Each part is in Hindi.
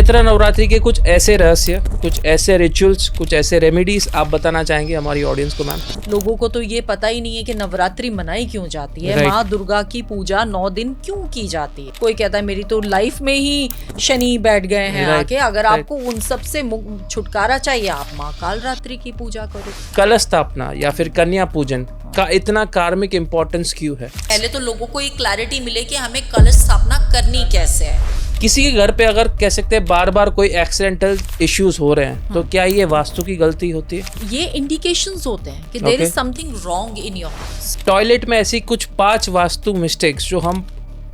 चैत्र नवरात्रि के कुछ ऐसे रहस्य, कुछ ऐसे रिचुअल्स, कुछ ऐसे रेमेडीज आप बताना चाहेंगे हमारी ऑडियंस को मैम? लोगों को तो ये पता ही नहीं है कि नवरात्रि मनाई क्यों जाती है, Right. माँ दुर्गा की पूजा 9 दिन क्यों की जाती है। कोई कहता है मेरी तो लाइफ में ही शनि बैठ गए हैं Right. आके, अगर Right. आपको उन सब से छुटकारा चाहिए आप माँ कालरात्रि की पूजा करो। कलश स्थापना या फिर कन्या पूजन का इतना कार्मिक इम्पोर्टेंस क्यों है? पहले तो लोगों को एक क्लैरिटी मिले कि हमें कलश स्थापना करनी कैसे है। किसी के घर पे अगर कह सकते हैं बार बार कोई एक्सीडेंटल इश्यूज हो रहे हैं तो क्या ये वास्तु की गलती होती है? ये इंडिकेशंस होते हैं कि there is something wrong in your house. Toilet में ऐसी कुछ 5 वास्तु मिस्टेक्स जो हम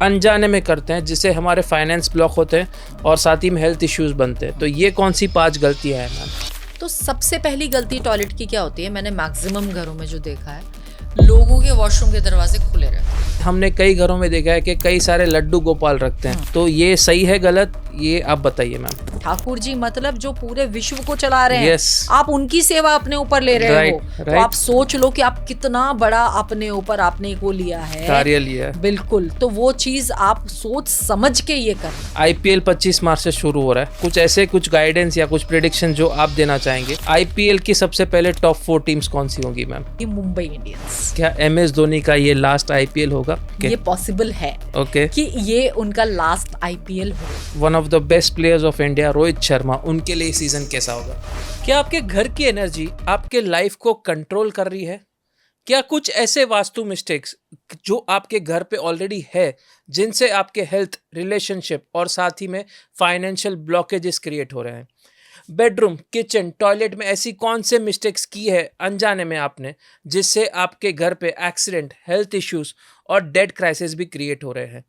अनजाने में करते हैं जिससे हमारे फाइनेंस ब्लॉक होते हैं और साथ ही में हेल्थ इश्यूज बनते हैं, तो ये कौन सी 5 गलतियां हैं मैम? तो सबसे पहली गलती टॉयलेट की क्या होती है, मैंने मैक्सिमम घरों में जो देखा है, लोगों के वॉशरूम के दरवाजे खुले रहते हैं। हमने कई घरों में देखा है कि कई सारे लड्डू गोपाल रखते हैं, तो ये सही है गलत, ये आप बताइए मैम। ठाकुर जी मतलब जो पूरे विश्व को चला रहे हैं, Yes. आप उनकी सेवा अपने ऊपर ले रहे Right, हो, तो right. आप सोच लो कि आप कितना बड़ा अपने ऊपर आपने वो लिया है, कार्य लिया है। बिल्कुल। तो वो चीज आप सोच समझ के ये कर। आईपीएल 25 मार्च से शुरू हो रहा है, कुछ गाइडेंस या कुछ प्रेडिक्शन जो आप देना चाहेंगे? आईपीएल की सबसे पहले टॉप 4 टीम्स कौन सी होंगी मैम? ये मुंबई इंडियंस। क्या MS धोनी का ये लास्ट आईपीएल होगा? ये पॉसिबल है ओके। कि ये उनका लास्ट आईपीएल हो। One of the best players of India Rohit Sharma, उनके लिए सीजन कैसा होगा? क्या आपके घर की एनर्जी आपके लाइफ को कंट्रोल कर रही है? क्या कुछ ऐसे वास्तु मिस्टेक्स जो आपके घर पे ऑलरेडी है जिनसे आपके हेल्थ, रिलेशनशिप और साथ ही में फाइनेंशियल ब्लॉकेजेस क्रिएट हो रहे हैं? बेडरूम, किचन, टॉयलेट में ऐसी कौन से मिस्टेक्स की है अनजाने में आपने जिससे आपके घर पे एक्सीडेंट, हेल्थ इश्यूज और डेथ क्राइसिस भी क्रिएट हो रहे हैं?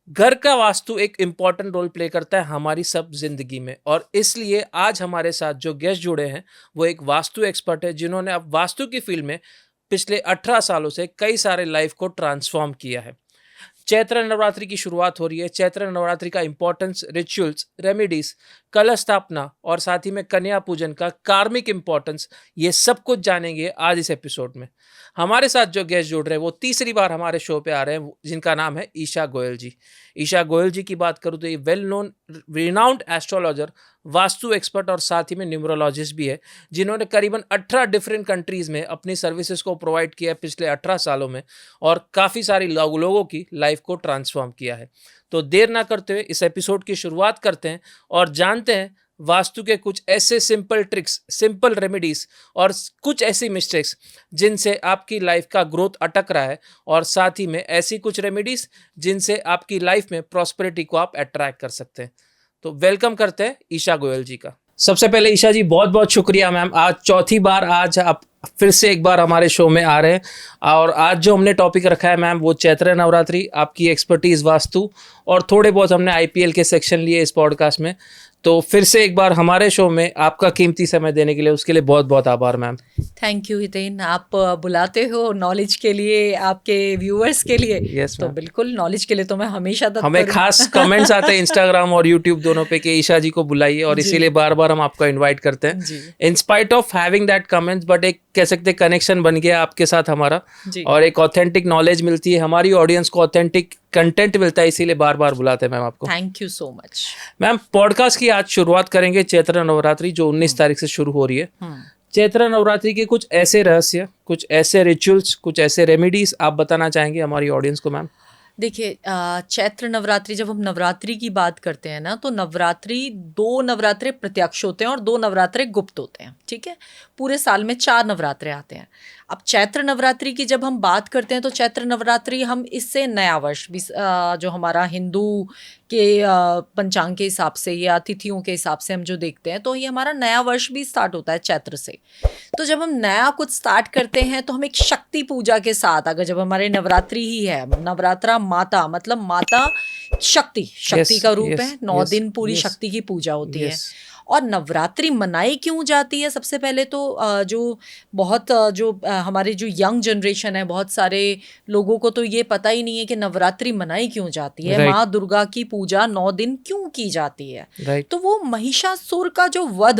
घर का वास्तु एक इम्पॉर्टेंट रोल प्ले करता है हमारी सब जिंदगी में, और इसलिए आज हमारे साथ जो गेस्ट जुड़े हैं वो एक वास्तु एक्सपर्ट है जिन्होंने अब वास्तु की फील्ड में पिछले 18 सालों से कई सारे लाइफ को ट्रांसफॉर्म किया है। चैत्र नवरात्रि की शुरुआत हो रही है। चैत्र नवरात्रि का इंपॉर्टेंस, रिचुअल्स, रेमेडीज, कलश स्थापना और साथ ही में कन्या पूजन का कार्मिक इंपॉर्टेंस, ये सब कुछ जानेंगे आज इस एपिसोड में। हमारे साथ जो गेस्ट जुड़ रहे हैं वो तीसरी बार हमारे शो पे आ रहे हैं, जिनका नाम है ईशा गोयल जी। ईशा गोयल जी की बात करूँ तो ये well known renowned astrologer, vastu expert और साथ ही में न्यूमरोलॉजिस्ट भी है, जिन्होंने करीबन 18 डिफरेंट कंट्रीज में अपनी सर्विसेज को प्रोवाइड किया है पिछले 18 सालों में, और काफ़ी सारी लोगों की लाइफ को ट्रांसफॉर्म किया है। तो देर ना करते हुए इस एपिसोड की शुरुआत करते हैं और जानते हैं वास्तु के कुछ ऐसे सिंपल ट्रिक्स, सिंपल रेमेडीज और कुछ ऐसी मिस्टेक्स जिनसे आपकी लाइफ का ग्रोथ अटक रहा है, और साथ ही में ऐसी कुछ रेमेडीज जिनसे आपकी लाइफ में प्रॉस्पेरिटी को आप अट्रैक्ट कर सकते हैं। तो वेलकम करते हैं ईशा गोयल जी का। सबसे पहले ईशा जी बहुत बहुत शुक्रिया मैम, आज चौथी बार आज आप फिर से एक बार हमारे शो में आ रहे हैं, और आज जो हमने टॉपिक रखा है मैम वो चैत्र नवरात्रि, आपकी एक्सपर्टीज़ वास्तु, और थोड़े बहुत हमने आईपीएल के सेक्शन लिए इस पॉडकास्ट में। तो फिर से एक बार हमारे शो में आपका कीमती समय देने के लिए उसके लिए बहुत बहुत आभार मैम। थैंक यू हितेन, आप बुलाते हो नॉलेज के लिए, आपके व्यूअर्स के लिए। Yes, तो ma'am. बिल्कुल नॉलेज के लिए तो मैं हमेशा तत्पर हमें हूँ। खास कमेंट्स आते हैं इंस्टाग्राम और यूट्यूब दोनों पे कि ईशा जी को बुलाइए, और जी। इसीलिए बार बार हम आपको इनवाइट करते हैं। जी। In spite of having that comments, but एक कह सकते हैं कनेक्शन बन गया आपके साथ हमारा, जी। और एक ऑथेंटिक नॉलेज मिलती है, हमारी ऑडियंस को ऑथेंटिक कंटेंट मिलता है, इसीलिए बार बार बुलाते हैं मैम आपको। Thank you so much ma'am, podcast की आज शुरुआत करेंगे चैत्र नवरात्रि जो 19 तारीख से शुरू हो रही है। चैत्र नवरात्रि के कुछ ऐसे रहस्य, कुछ ऐसे रिचुअल्स, कुछ ऐसे रेमेडीज आप बताना चाहेंगे हमारी ऑडियंस को मैम? देखिए, चैत्र नवरात्रि, जब हम नवरात्रि की बात करते हैं ना, तो नवरात्रि 2 नवरात्रे प्रत्यक्ष होते हैं और 2 नवरात्रे गुप्त होते हैं, ठीक है। पूरे साल में 4 नवरात्रे आते हैं। अब चैत्र नवरात्रि की जब हम बात करते हैं तो चैत्र नवरात्रि हम इससे नया वर्ष भी जो हमारा हिंदू के पंचांग के हिसाब से या तिथियों के हिसाब से हम जो देखते हैं, तो ये हमारा नया वर्ष भी स्टार्ट होता है चैत्र से। तो जब हम नया कुछ स्टार्ट करते हैं तो हम एक शक्ति पूजा के साथ, अगर जब हमारे नवरात्रि ही है, नवरात्रा माता मतलब माता शक्ति का रूप है, 9 दिन पूरी शक्ति की पूजा होती है। और नवरात्रि मनाई क्यों जाती है? सबसे पहले तो जो बहुत हमारे जो यंग जनरेशन है, बहुत सारे लोगों को तो ये पता ही नहीं है कि नवरात्रि मनाई क्यों जाती है, Right. माँ दुर्गा की पूजा 9 दिन क्यों की जाती है। राइट तो वो महिषासुर का जो वध,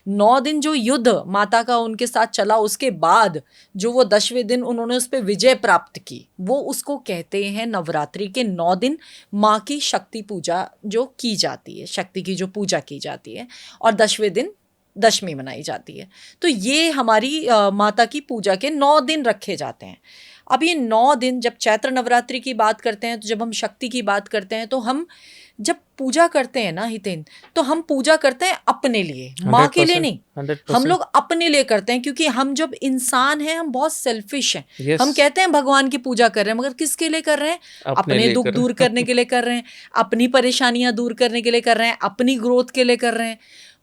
9 दिन जो युद्ध माता का उनके साथ चला, उसके बाद जो वो 10वें दिन उन्होंने उस पर विजय प्राप्त की, वो उसको कहते हैं नवरात्रि के 9 दिन माँ की शक्ति पूजा जो की जाती है, शक्ति की जो पूजा की जाती है, और 10वें दिन दशमी मनाई जाती है। तो ये हमारी माता की पूजा के 9 दिन रखे जाते हैं। अब ये 9 दिन, जब चैत्र नवरात्रि की बात करते हैं, तो जब हम शक्ति की बात करते हैं, तो हम जब पूजा करते हैं ना हितेन, तो हम पूजा करते हैं अपने लिए, माँ के लिए नहीं। 100%. हम लोग अपने लिए करते हैं, क्योंकि हम जब इंसान हैं हम बहुत सेल्फिश हैं। Yes. हम कहते हैं भगवान की पूजा कर रहे हैं, मगर किसके लिए कर रहे हैं? अपने लिए दुख कर रहे दूर करने के लिए कर रहे हैं, अपनी परेशानियां दूर करने के लिए कर रहे हैं, अपनी ग्रोथ के लिए कर रहे हैं।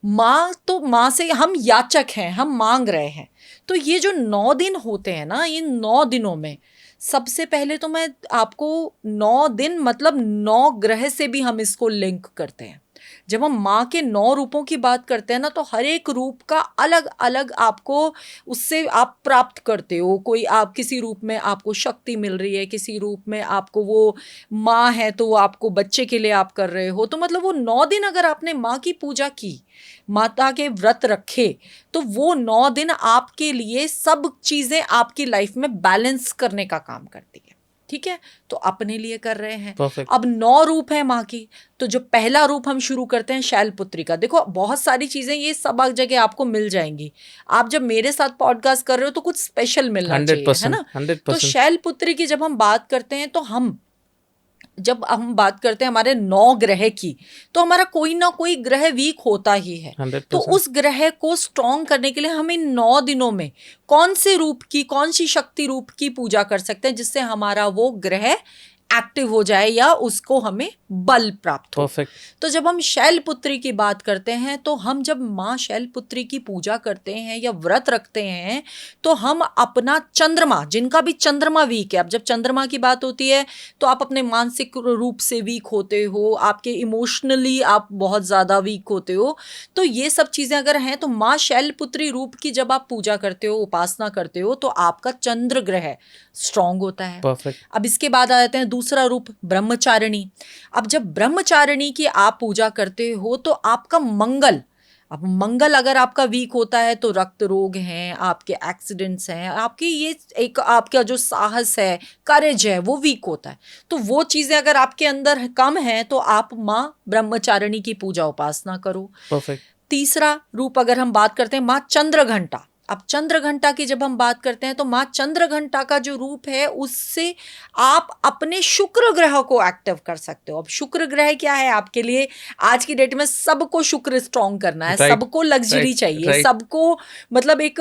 माँ से हम याचक हैं, हम मांग रहे हैं। तो ये जो 9 दिन होते हैं ना, इन 9 दिनों में सबसे पहले तो मैं आपको 9 दिन मतलब 9 ग्रह से भी हम इसको लिंक करते हैं। जब हम माँ के 9 रूपों की बात करते हैं ना, तो हर एक रूप का अलग अलग आपको उससे आप प्राप्त करते हो। कोई आप किसी रूप में आपको शक्ति मिल रही है, किसी रूप में आपको वो माँ है तो वो आपको बच्चे के लिए आप कर रहे हो। तो मतलब वो 9 दिन अगर आपने माँ की पूजा की, माता के व्रत रखे, तो वो 9 दिन आपके लिए सब चीज़ें आपकी लाइफ में बैलेंस करने का काम करती है। ठीक है, तो अपने लिए कर रहे हैं। Perfect. अब 9 रूप है माँ की, तो जो पहला रूप हम शुरू करते हैं शैलपुत्री का। देखो बहुत सारी चीजें ये सब जगह आपको मिल जाएंगी। आप जब मेरे साथ पॉडकास्ट कर रहे हो तो कुछ स्पेशल मिलना चाहिए, है ना? 100%. तो शैलपुत्री की जब हम बात करते हैं, तो जब हम बात करते हैं हमारे 9 ग्रह की, तो हमारा कोई ना कोई ग्रह वीक होता ही है। 100%. तो उस ग्रह को स्ट्रॉन्ग करने के लिए हम इन 9 दिनों में कौन से रूप की, कौन सी शक्ति रूप की पूजा कर सकते हैं, जिससे हमारा वो ग्रह एक्टिव हो जाए या उसको हमें बल प्राप्त हो। Perfect. तो जब हम शैलपुत्री की बात करते हैं, तो हम जब माँ शैलपुत्री की पूजा करते हैं या व्रत रखते हैं, तो हम अपना चंद्रमा, जिनका भी चंद्रमा वीक है, अब जब चंद्रमा की बात होती है तो आप अपने मानसिक रूप से वीक होते हो, आपके इमोशनली आप बहुत ज़्यादा वीक होते हो, तो ये सब चीज़ें अगर हैं, तो माँ शैलपुत्री रूप की जब आप पूजा करते हो, उपासना करते हो, तो आपका चंद्र ग्रह स्ट्रांग होता है। Perfect. अब इसके बाद आ जाते हैं दूसरा रूप ब्रह्मचारिणी। अब जब ब्रह्मचारिणी की आप पूजा करते हो, तो आपका मंगल, अब मंगल अगर आपका वीक होता है, तो रक्त रोग हैं, आपके एक्सीडेंट्स हैं, आपकी ये एक आपका जो साहस है, करेज है, वो वीक होता है। तो वो चीज़ें अगर आपके अंदर कम हैं, तो आप माँ ब्रह्मचारिणी की पूजा उपासना करो। Perfect. तीसरा रूप अगर हम बात करते हैं माँ चंद्रघंटा। अब चंद्रघंटा की जब हम बात करते हैं, तो माँ चंद्रघंटा का जो रूप है, उससे आप अपने शुक्र ग्रह को एक्टिव कर सकते हो। अब शुक्र ग्रह क्या है आपके लिए? आज की डेट में सबको शुक्र स्ट्रॉन्ग करना है, Right. सबको लग्जरी Right. चाहिए, Right. सबको मतलब एक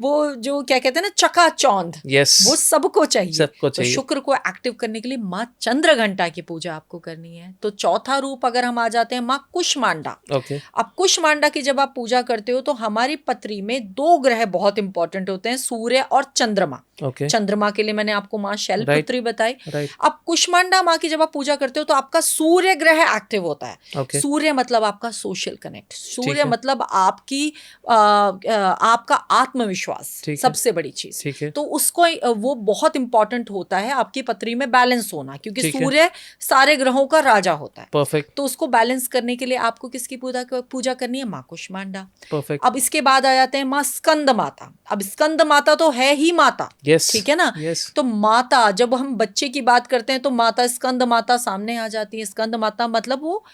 वो जो क्या कहते हैं ना, चकाचौंध, Yes. वो सबको चाहिए। सबको तो चाहिए. शुक्र को एक्टिव करने के लिए माँ चंद्रघंटा की पूजा आपको करनी है। तो चौथा रूप अगर हम आ जाते हैं माँ कुष्मांडा। Okay. अब कुष्मांडा की जब आप पूजा करते हो, तो हमारी पत्री में 2 ग्रह बहुत इंपॉर्टेंट होते हैं, सूर्य और चंद्रमा। Okay. चंद्रमा के लिए मैंने आपको माँ शैलपुत्री बताई। Right. अब कुष्मांडा माँ की जब आप पूजा करते हो, तो आपका सूर्य ग्रह एक्टिव होता है। Okay. सूर्य मतलब आपका सोशल कनेक्ट, सूर्य है. मतलब आपकी आपका आत्मविश्वास, ठीक है. सबसे बड़ी चीज। ठीक है. तो उसको वो बहुत इंपॉर्टेंट होता है आपकी पत्री में बैलेंस होना, क्योंकि ठीक है. सूर्य सारे ग्रहों का राजा होता है। Perfect. तो उसको बैलेंस करने के लिए आपको किसकी पूजा करनी है? माँ कुष्मांडा। Perfect. अब इसके बाद आ जाते हैं माँ स्कंद माता। अब स्कंद माता तो है ही माता, Yes. ठीक है ना? Yes. तो माता, जब हम बच्चे की बात करते हैं, तो माता स्कंद माता सामने आ जाती है। स्कंद माता मतलब वो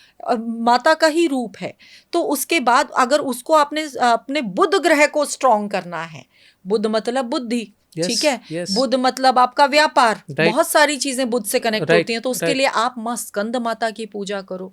माता का ही रूप है। तो उसके बाद अगर उसको आपने अपने बुध ग्रह को स्ट्रॉन्ग करना है, बुध मतलब बुद्धि, Yes. ठीक है? Yes. बुध मतलब आपका व्यापार, Right. बहुत सारी चीजें बुध से कनेक्ट Right. होती हैं। तो उसके Right. लिए आप माँ स्कंद माता की पूजा करो।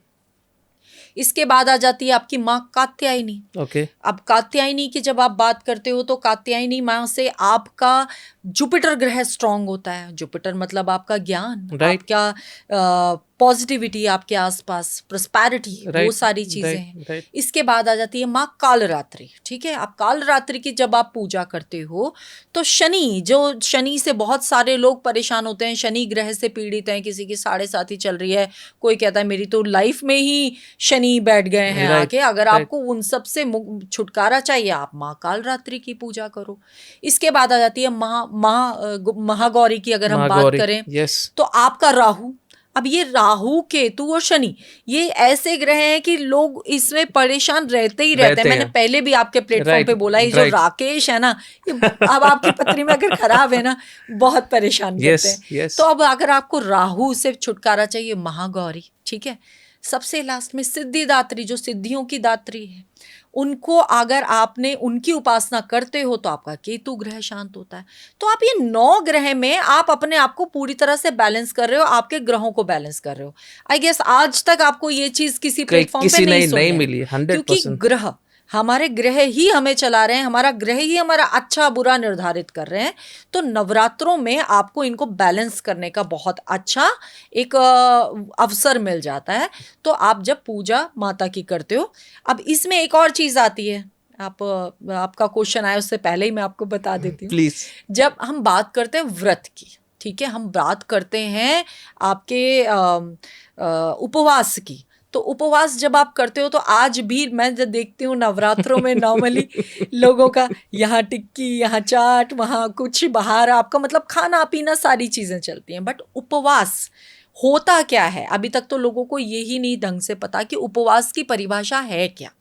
इसके बाद आ जाती है आपकी माँ कात्यायनी। Okay. अब कात्यायनी की जब आप बात करते हो, तो कात्यायनी माँ से आपका जुपिटर ग्रह स्ट्रांग होता है। जुपिटर मतलब आपका ज्ञान, Right. आपका पॉजिटिविटी आपके आसपास, प्रॉस्पेरिटी, वो Right, सारी चीजें हैं। right. इसके बाद आ जाती है माँ कालरात्रि। ठीक है, अब कालरात्रि की जब आप पूजा करते हो तो शनि से बहुत सारे लोग परेशान होते हैं, शनि ग्रह से पीड़ित हैं, किसी की 7.5 चल रही है, कोई कहता है मेरी तो लाइफ में ही शनि बैठ गए हैं Right, आके। अगर right. आपको उन सब से छुटकारा चाहिए, आप माँ कालरात्रि की पूजा करो। इसके बाद आ जाती है महागौरी की अगर हम बात महागौरी, करें yes. तो आपका राहु। अब ये राहु, केतु और शनि ये ऐसे ग्रह हैं कि लोग इसमें परेशान रहते ही रहते हैं। मैंने पहले भी आपके प्लेटफॉर्म Right, पे बोला, ये जो right. राकेश है ना, ये अब आपकी पत्री में अगर खराब है ना, बहुत परेशान Yes, करते हैं। yes. तो अब अगर आपको राहु से छुटकारा चाहिए, महागौरी। ठीक है, सबसे लास्ट में सिद्धिदात्री, जो सिद्धियों की दात्री है, उनको अगर आपने उनकी उपासना करते हो तो आपका केतु ग्रह शांत होता है। तो आप ये 9 ग्रह में आप अपने आप को पूरी तरह से बैलेंस कर रहे हो, आपके ग्रहों को बैलेंस कर रहे हो। आई गेस आज तक आपको ये चीज किसी प्लेटफॉर्म पे नहीं मिली 100%। क्योंकि ग्रह, हमारे ग्रह ही हमें चला रहे हैं, हमारा ग्रह ही हमारा अच्छा बुरा निर्धारित कर रहे हैं। तो नवरात्रों में आपको इनको बैलेंस करने का बहुत अच्छा एक अवसर मिल जाता है। तो आप जब पूजा माता की करते हो, अब इसमें एक और चीज आती है, आपका क्वेश्चन आया उससे पहले ही मैं आपको बता देती हूँ। प्लीज। जब हम बात करते हैं व्रत की, ठीक है, हम बात करते हैं आपके उपवास की, तो उपवास जब आप करते हो तो आज भी मैं जब देखती हूँ नवरात्रों में नॉर्मली लोगों का यहाँ टिक्की, यहाँ चाट, वहाँ कुछ बाहर आपका मतलब खाना पीना सारी चीज़ें चलती हैं। बट उपवास होता क्या है, अभी तक तो लोगों को यही नहीं ढंग से पता कि उपवास की परिभाषा है क्या।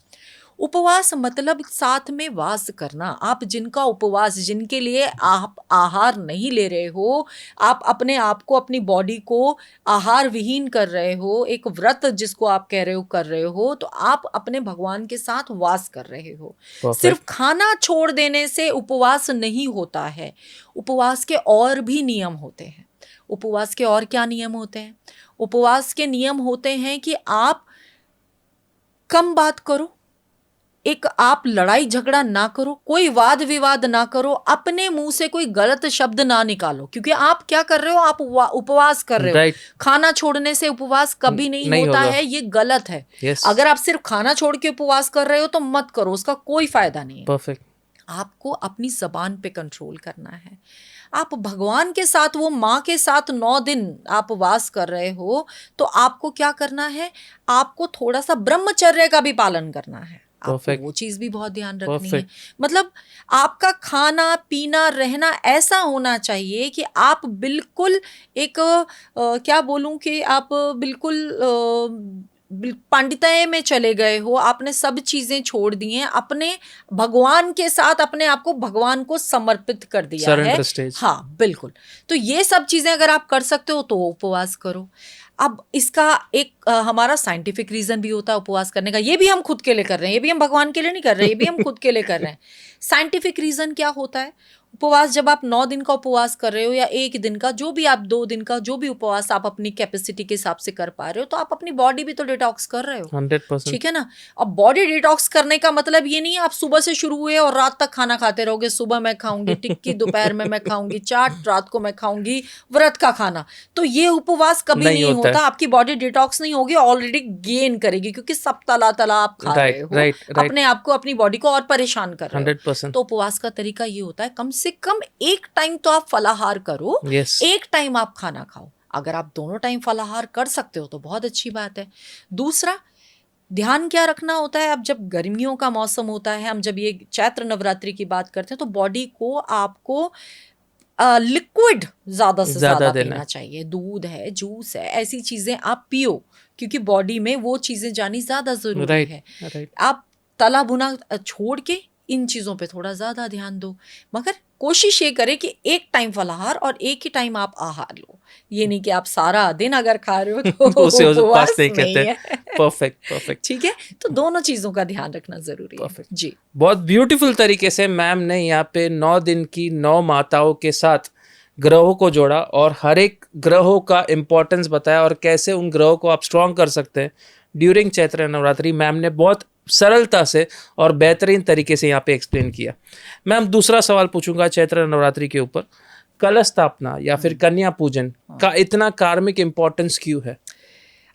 उपवास मतलब साथ में वास करना। आप जिनका उपवास, जिनके लिए आप आहार नहीं ले रहे हो, आप अपने आप को, अपनी बॉडी को आहार विहीन कर रहे हो, एक व्रत जिसको आप कह रहे हो कर रहे हो, तो आप अपने भगवान के साथ वास कर रहे हो। सिर्फ खाना छोड़ देने से उपवास नहीं होता है। उपवास के और भी नियम होते हैं। उपवास के और क्या नियम होते हैं? उपवास के नियम होते हैं कि आप कम बात करो, एक आप लड़ाई झगड़ा ना करो, कोई वाद विवाद ना करो, अपने मुंह से कोई गलत शब्द ना निकालो। क्योंकि आप क्या कर रहे हो, आप उपवास कर रहे हो। खाना छोड़ने से उपवास कभी नहीं होता है, ये गलत है। अगर आप सिर्फ खाना छोड़ के उपवास कर रहे हो तो मत करो, उसका कोई फायदा नहीं है। परफेक्ट। आपको अपनी जबान पे कंट्रोल करना है। आप भगवान के साथ, वो माँ के साथ 9 दिन आप वास कर रहे हो, तो आपको क्या करना है, आपको थोड़ा सा ब्रह्मचर्य का भी पालन करना है। आपको वो चीज भी बहुत ध्यान रखनी है। मतलब आपका खाना पीना रहना ऐसा होना चाहिए कि आप बिल्कुल एक क्या बोलूं कि आप बिल्कुल पांडित्य में चले गए हो, आपने सब चीजें छोड़ दी हैं, अपने भगवान के साथ अपने आप को भगवान को समर्पित कर दिया है। हाँ बिल्कुल। तो ये सब चीजें अगर आप कर सकते हो तो उपवास करो। अब इसका एक हमारा साइंटिफिक रीजन भी होता है उपवास करने का। ये भी हम खुद के लिए कर रहे हैं, ये भी हम भगवान के लिए नहीं कर रहे हैं, ये भी हम खुद के लिए कर रहे हैं। साइंटिफिक रीजन क्या होता है? उपवास जब आप 9 दिन का उपवास कर रहे हो या 1 दिन का, जो भी आप 2 दिन का, जो भी उपवास आप अपनी कैपेसिटी के हिसाब से कर पा रहे हो, तो आप अपनी बॉडी भी तो डिटॉक्स कर रहे हो। 100%। ठीक है ना। अब बॉडी डिटॉक्स करने का मतलब ये नहीं है आप सुबह से शुरू हुए और रात तक खाना खाते रहोगे। सुबह मैं खाऊंगी टिक्की, दोपहर में मैं खाऊंगी चाट, रात को मैं खाऊंगी व्रत का खाना। तो ये उपवास कभी नहीं होता। आपकी बॉडी डिटॉक्स नहीं होगी, ऑलरेडी गेन करेगी, क्योंकि सब तला आप खा रहे हो, अपने आप को, अपनी बॉडी को और परेशान कर रहे हो। 100%। तो उपवास का तरीका ये होता है, कम से कम एक टाइम तो आप फलाहार करो, एक टाइम आप खाना खाओ। अगर आप दोनों टाइम फलाहार कर सकते हो तो बहुत अच्छी बात है। दूसरा ध्यान क्या रखना होता है, अब जब गर्मियों का मौसम होता है, हम जब ये चैत्र नवरात्रि की बात करते हैं, तो बॉडी को आपको लिक्विड ज्यादा से ज्यादा पीना चाहिए। दूध है, जूस है, ऐसी चीजें आप पियो, क्योंकि बॉडी में वो चीजें जानी ज्यादा जरूरी है। आप तला भुना छोड़ के इन चीजों पे थोड़ा ज्यादा ध्यान दो, मगर कोशिश ये करें कि एक टाइम फलाहार और एक ही टाइम आप आहार लो। ये नहीं कि आप सारा दिन अगर खा रहे हो तो उसे उपवास नहीं कहते हैं। परफेक्ट। ठीक है, तो दोनों चीजों का ध्यान रखना जरूरी है। जी, बहुत ब्यूटीफुल तरीके से मैम ने यहाँ पे 9 दिन की 9 माताओं के साथ ग्रहों को जोड़ा और हर एक ग्रहों का इम्पोर्टेंस बताया और कैसे उन ग्रहों को आप स्ट्रॉन्ग कर सकते हैं ड्यूरिंग चैत्र नवरात्रि। मैम ने बहुत सरलता से और बेहतरीन तरीके से यहाँ पे एक्सप्लेन किया। मैम दूसरा सवाल पूछूंगा चैत्र नवरात्रि के ऊपर, कलश स्थापना या फिर कन्या पूजन का इतना कार्मिक इम्पोर्टेंस क्यों है?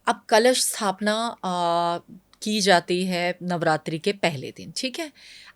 अब कलश स्थापना की जाती है नवरात्रि के पहले दिन, ठीक है।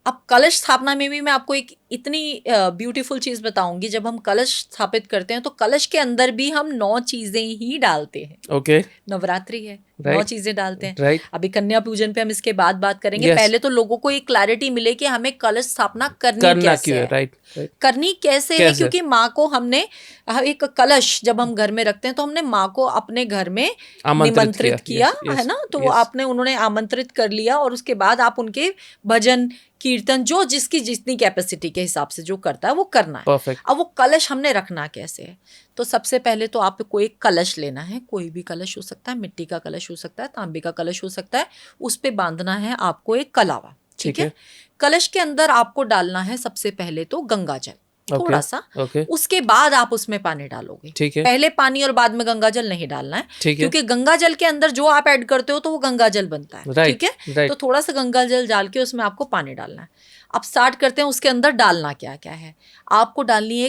अब कलश स्थापना में भी मैं आपको एक इतनी ब्यूटीफुल चीज़ बताऊंगी। जब हम कलश स्थापित करते हैं तो कलश के अंदर भी हम 9 चीज़ें ही डालते हैं। ओके, नवरात्रि है, 9 राइट, चीज़ें डालते हैं। राइट, अभी कन्या पूजन पे हम इसके बाद बात करेंगे। यस, पहले तो लोगों को एक क्लैरिटी मिले कि हमें कलश स्थापना करनी करना कैसे क्यों है, है। राइट, राइट, करनी कैसे है, कैसे? क्योंकि माँ को हमने एक कलश जब हम घर में रखते हैं तो हमने माँ को अपने घर में आमंत्रित निमंत्रित किया, यस, है यस, ना। तो वो यस, उन्होंने आमंत्रित कर लिया और उसके बाद आप उनके भजन कीर्तन जो जिसकी जितनी कैपेसिटी के हिसाब से जो करता है वो करना है। परफेक्ट, अब वो कलश हमने रखना कैसे है, तो सबसे पहले तो आपको एक कलश लेना है। कोई भी कलश हो सकता है, मिट्टी का कलश हो सकता है, तांबे का कलश हो सकता है। उस पे बांधना है आपको एक कलावा, ठीक है। कलश के अंदर आपको डालना है सबसे पहले तो गंगा जल, थोड़ा सा। ओके, उसके बाद आप उसमें पानी डालोगे, ठीक है, पहले पानी और बाद में गंगा जल नहीं डालना है, ठीक है, क्योंकि गंगा जल के अंदर जो आप ऐड करते हो तो वो गंगा जल बनता है, राइट, ठीक है। राइट, तो थोड़ा सा गंगा जल डाल के उसमें आपको पानी डालना है। अब स्टार्ट करते हैं। उसके अंदर डालना क्या क्या है। आपको डालनी है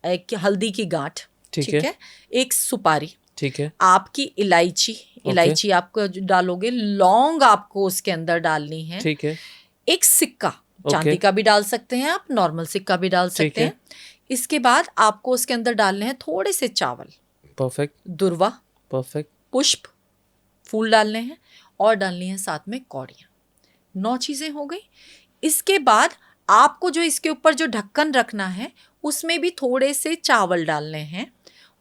एक हल्दी की गांठ, ठीक ठीक है, एक सुपारी, ठीक है, आपकी इलायची आपको जो डालोगे, लौंग आपको उसके अंदर डालनी है, ठीक है, एक सिक्का, चांदी का भी डाल सकते हैं आप, नॉर्मल सिक्का भी डाल सकते हैं। इसके बाद आपको उसके अंदर डालने हैं थोड़े से चावल, परफेक्ट, दुर्वा, परफेक्ट, पुष्प, फूल डालने हैं और डालनी है साथ में कौड़ियाँ। 9 चीजें हो गई। इसके बाद आपको जो इसके ऊपर जो ढक्कन रखना है उसमें भी थोड़े से चावल डालने हैं।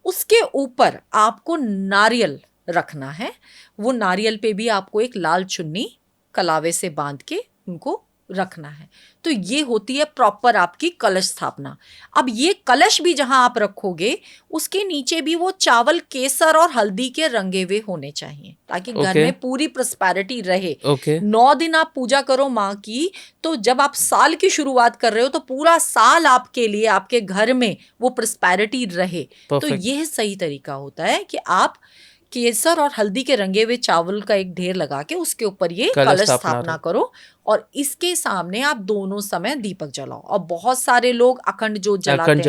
उसके ऊपर आपको नारियल रखना है। वो नारियल पे भी आपको एक लाल चुन्नी कलावे से बांध के उनको रखना है। तो ये होती है प्रॉपर आपकी कलश स्थापना। अब ये कलश भी जहां आप रखोगे उसके नीचे भी वो चावल केसर और हल्दी के रंगे हुए होने चाहिए, ताकि घर में पूरी प्रॉस्पेरिटी रहे। 9 दिन आप पूजा करो माँ की, तो जब आप साल की शुरुआत कर रहे हो तो पूरा साल आपके लिए आपके घर में वो प्रॉस्पेरिटी रहे। तो यह सही तरीका होता है कि आप केसर और हल्दी के रंगे हुए चावल का एक ढेर लगा के उसके ऊपर ये कलश स्थापना करो और इसके सामने आप दोनों समय दीपक जलाओ। और बहुत सारे लोग अखंड जोत जलाते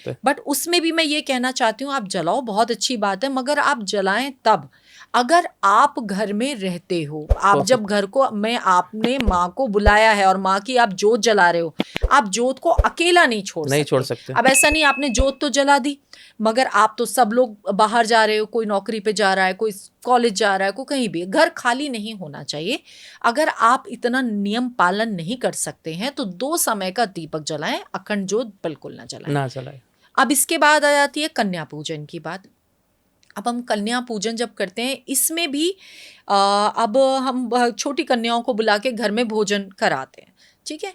हैं, बट उसमें भी मैं ये कहना चाहती हूँ आप जलाओ, बहुत अच्छी बात है, मगर आप जलाएं तब अगर आप घर में रहते हो। आप जब घर को आपने माँ को बुलाया है और माँ की आप जोत जला रहे हो, आप जोत को अकेला नहीं छोड़ सकते। अब ऐसा नहीं आपने जोत तो जला दी, मगर आप तो सब लोग बाहर जा रहे हो, कोई नौकरी पे जा रहा है, कोई कॉलेज जा रहा है, कोई कहीं भी, घर खाली नहीं होना चाहिए। अगर आप इतना नियम पालन नहीं कर सकते हैं तो 2 समय का दीपक जलाएं, अखंड जोत बिल्कुल ना जलाएं। अब इसके बाद आ जाती है कन्या पूजन की बात। अब हम कन्या पूजन जब करते हैं इसमें भी अब हम छोटी कन्याओं को बुला के घर में भोजन कराते हैं, ठीक है।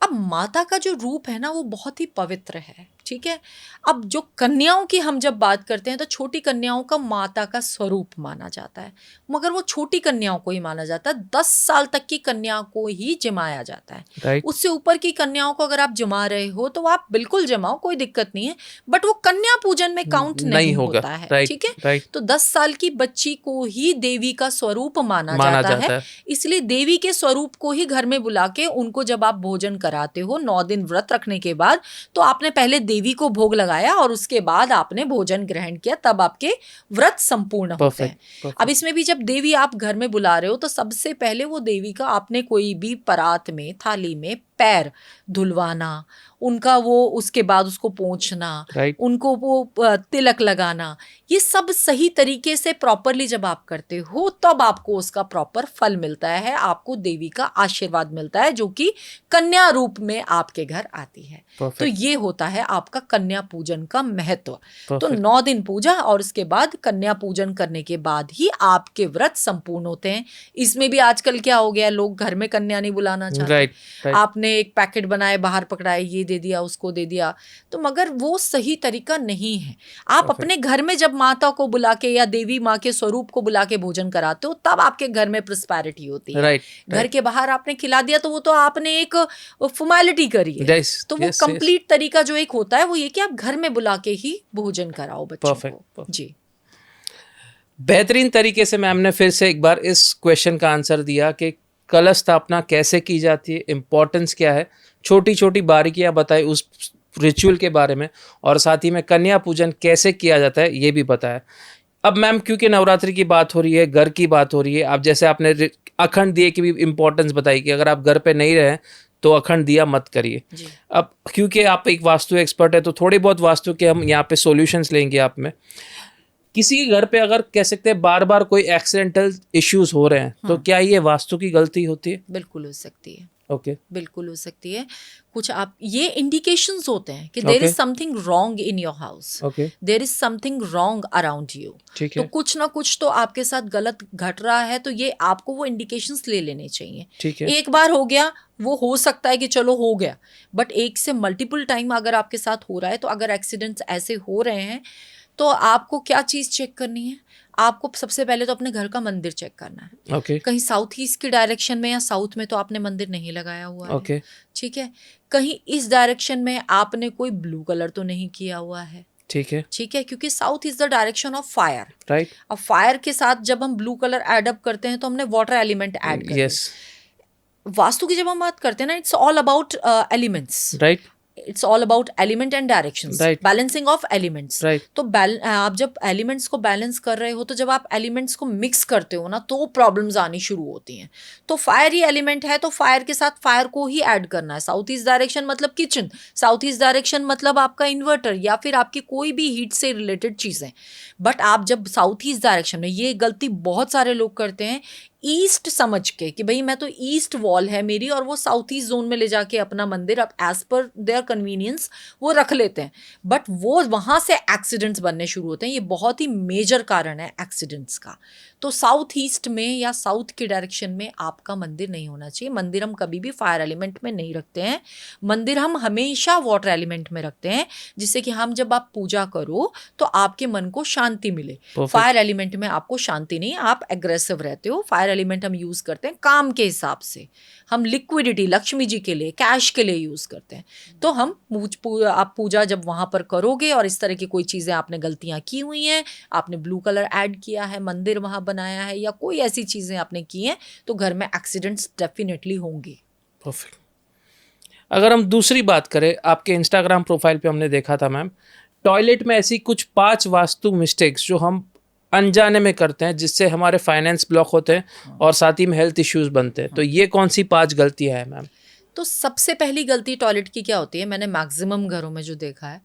अब माता का जो रूप है ना वो बहुत ही पवित्र है, ठीक है। अब जो कन्याओं की हम जब बात करते हैं तो छोटी कन्याओं का माता का स्वरूप माना जाता है, मगर वो छोटी कन्याओं को ही माना जाता है। 10 साल तक की कन्या को ही जमाया जाता है। उससे ऊपर की कन्याओं को अगर आप जमा रहे हो तो आप बिल्कुल जमाओ, कोई दिक्कत नहीं है, बट वो कन्या पूजन में काउंट नहीं होता है, ठीक है। तो 10 साल की बच्ची को ही देवी का स्वरूप माना जाता है। इसलिए देवी के स्वरूप को ही घर में बुला के उनको जब आप भोजन कराते हो 9 दिन व्रत रखने के बाद, तो आपने पहले देवी को भोग लगाया और उसके बाद आपने भोजन ग्रहण किया, तब आपके व्रत संपूर्ण होते हैं। अब इसमें भी जब देवी आप घर में बुला रहे हो तो सबसे पहले वो देवी का आपने कोई भी परात में, थाली में पैर धुलवाना, उनका वो उसके बाद उसको पोंछना, उनको वो तिलक लगाना, ये सब सही तरीके से प्रॉपरली जब आप करते हो तब आपको उसका प्रॉपर फल मिलता है, आपको देवी का आशीर्वाद मिलता है जो कि कन्या रूप में आपके घर आती है। तो ये होता है आपका कन्या पूजन का महत्व। तो 9 दिन पूजा और उसके बाद कन्या पूजन करने के बाद ही आपके व्रत संपूर्ण होते हैं। इसमें भी आजकल क्या हो गया, लोग घर में कन्या नहीं बुलाना चाहते। आपने एक पैकेट बनाए, बाहर पकड़ाए, ये दे दिया, उसको दे दिया, तो मगर वो सही तरीका नहीं है। आप अपने घर में जब माता को बुला के या देवी माँ के स्वरूप को बुला के भोजन कराते हो तब आपके घर में प्रॉस्पेरिटी होती है। घर के बाहर आपने खिला दिया तो वो तो आपने एक फॉर्मेलिटी करी है। तो वो कंप्लीट तरीका जो एक होता है वो ये कि आप घर में बुला के ही भोजन कराओ बच्चों को। जी, बेहतरीन तरीके से मैम ने फिर से एक बार इस क्वेश्चन का आंसर दिया कि कलश स्थापना कैसे की जाती है, इम्पोर्टेंस क्या है, छोटी छोटी बारीकियां बताई उस रिचुअल के बारे में, और साथ ही में कन्या पूजन कैसे किया जाता है ये भी बताया। अब मैम क्योंकि नवरात्रि की बात हो रही है, घर की बात हो रही है, आप जैसे आपने अखंड दिए की भी इम्पोर्टेंस बताई कि अगर आप घर पे नहीं रहे तो अखंड दिया मत करिए। जी। अब क्योंकि आप एक वास्तु एक्सपर्ट है तो थोड़ी बहुत वास्तु के हम यहाँ पे सॉल्यूशंस लेंगे आप में। किसी के घर पे अगर कह सकते हैं बार बार कोई एक्सीडेंटल इश्यूज हो रहे हैं तो क्या ये वास्तु की गलती होती है? बिल्कुल हो सकती है। ओके बिल्कुल हो सकती है। कुछ आप ये इंडिकेशंस होते हैं कि there is something wrong in your house, okay there is something wrong around you. ठीक तो है कुछ ना कुछ तो आपके साथ गलत घट रहा है, तो ये आपको वो इंडिकेशंस ले लेने चाहिए। ठीक है एक बार हो गया वो हो सकता है कि चलो हो गया, बट एक से मल्टीपल टाइम अगर आपके साथ हो रहा है, तो अगर एक्सीडेंट्स ऐसे हो रहे हैं तो आपको क्या चीज़ चेक करनी है? आपको सबसे पहले तो अपने घर का मंदिर चेक करना है। ओके कहीं साउथ ईस्ट की डायरेक्शन में या साउथ में तो आपने मंदिर नहीं लगाया हुआ है। ओके ठीक है। कहीं इस डायरेक्शन में आपने कोई ब्लू कलर तो नहीं किया हुआ है। ठीक है ठीक है, क्योंकि south is the direction of fire. Right अब फायर के साथ जब हम ब्लू कलर ऐड अप करते हैं तो हमने वाटर एलिमेंट ऐड कर यस वास्तु की जब हम बात करते हैं ना, it's all about elements. Right it's all about element and directions, Right. Balancing of elements. Right तो आप जब एलिमेंट्स को बैलेंस कर रहे हो, तो जब आप एलिमेंट्स को मिक्स करते हो ना, तो प्रॉब्लम्स आनी शुरू होती हैं। तो फायर ही एलिमेंट है, तो फायर के साथ फायर को ही ऐड करना है। साउथ ईस्ट डायरेक्शन मतलब किचन, साउथ ईस्ट डायरेक्शन मतलब आपका इन्वर्टर या फिर आपकी कोई भी हीट से रिलेटेड चीज़ें। बट आप जब साउथ ईस्ट डायरेक्शन में, ये गलती बहुत सारे लोग करते हैं, ईस्ट समझ के कि भाई मैं तो ईस्ट वॉल है मेरी, और वो साउथ ईस्ट जोन में ले जाके अपना मंदिर अब एज पर देयर कन्वीनियंस वो रख लेते हैं। बट वो वहाँ से एक्सीडेंट्स बनने शुरू होते हैं। ये बहुत ही मेजर कारण है एक्सीडेंट्स का। तो साउथ ईस्ट में या साउथ की डायरेक्शन में आपका मंदिर नहीं होना चाहिए। मंदिर हम कभी भी फायर एलिमेंट में नहीं रखते हैं। मंदिर हम हमेशा वाटर एलिमेंट में रखते हैं, जिससे कि हम जब आप पूजा करो तो आपके मन को शांति मिले। फायर एलिमेंट में आपको शांति नहीं, आप एग्रेसिव रहते हो। फायर एलिमेंट हम यूज करते हैं काम के हिसाब से। हम लिक्विडिटी, लक्ष्मी जी के लिए, कैश के लिए यूज करते हैं। तो हम आप पूजा जब वहां पर करोगे और इस तरह की कोई चीजें आपने गलतियां की हुई हैं, आपने ब्लू कलर ऐड किया है, मंदिर वहां बनाया है, या कोई ऐसी चीजें आपने की हैं, तो घर में एक्सीडेंट्स डेफिनेटली होंगे। परफेक्ट। अगर हम दूसरी बात करें, आपके इंस्टाग्राम प्रोफाइल पे हमने देखा था मैम, टॉयलेट में ऐसी कुछ 5 वास्तु मिस्टेक्स जो हम अनजाने में करते हैं, जिससे हमारे फाइनेंस ब्लॉक होते हैं और साथ ही में हेल्थ इश्यूज बनते हैं। तो ये कौन सी 5 गलतियां हैं मैम? तो सबसे पहली गलती टॉयलेट की क्या होती है, मैंने मैक्सिमम घरों में जो देखा है,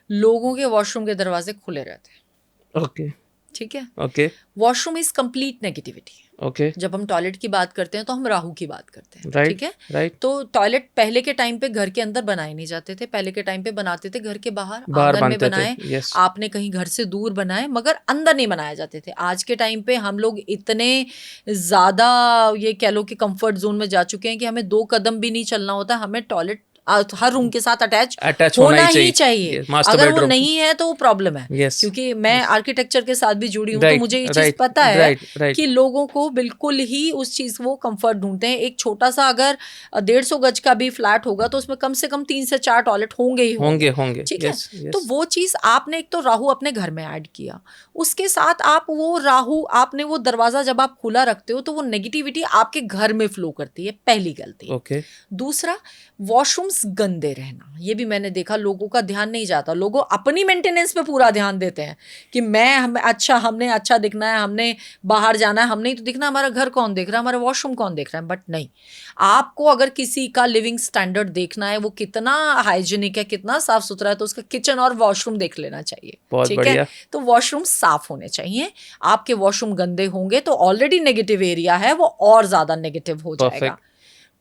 लोगों के वॉशरूम के दरवाजे खुले रहते हैं। ओके ठीक है। Okay washroom is complete negativity. Okay जब हम टॉयलेट की बात करते हैं तो हम राहु की बात करते हैं। राइट ठीक है। राइट। तो टॉयलेट पहले के टाइम पे घर के अंदर बनाए नहीं जाते थे। पहले के टाइम पे बनाते थे घर के बाहर आंगन में बनाए। yes. आपने कहीं घर से दूर बनाए, मगर अंदर नहीं बनाए जाते थे। आज के टाइम पे हम लोग इतने ज्यादा ये कह लो कि कंफर्ट जोन में जा चुके हैं कि हमें 2 कदम भी नहीं चलना होता, हमें टॉयलेट हर रूम के साथ अटैच होना ही चाहिए। अगर वो नहीं है तो वो प्रॉब्लम है। yes. क्योंकि मैं आर्किटेक्चर के साथ भी जुड़ी हूँ, right, तो मुझे ये चीज पता है कि लोगों को बिल्कुल ही उस चीज वो कंफर्ट ढूंढते हैं। एक छोटा सा अगर 150 गज का भी फ्लैट होगा तो उसमें कम से कम 3 से 4 टॉयलेट होंगे ही होंगे। ठीक है। तो वो चीज आपने एक तो राहु अपने घर में ऐड किया, उसके साथ आप वो राहु आपने वो दरवाजा जब आप खुला रखते हो तो वो नेगेटिविटी आपके घर में फ्लो करती है। पहली गलती। दूसरा, वॉशरूम्स गंदे रहना। ये भी मैंने देखा, लोगों का ध्यान नहीं जाता। लोगों अपनी मेंटेनेंस पे पूरा ध्यान देते हैं कि हमने अच्छा दिखना है, हमने बाहर जाना है, हमने ही तो दिखना, हमारा घर कौन देख रहा है, हमारा वॉशरूम कौन देख रहा है। बट नहीं, आपको अगर किसी का लिविंग स्टैंडर्ड देखना है, वो कितना हाइजीनिक है, कितना साफ सुथरा है, तो उसका किचन और वॉशरूम देख लेना चाहिए। ठीक है। तो वॉशरूम साफ होने चाहिए। आपके वॉशरूम गंदे होंगे तो ऑलरेडी नेगेटिव एरिया है वो और ज्यादा नेगेटिव हो जाएगा।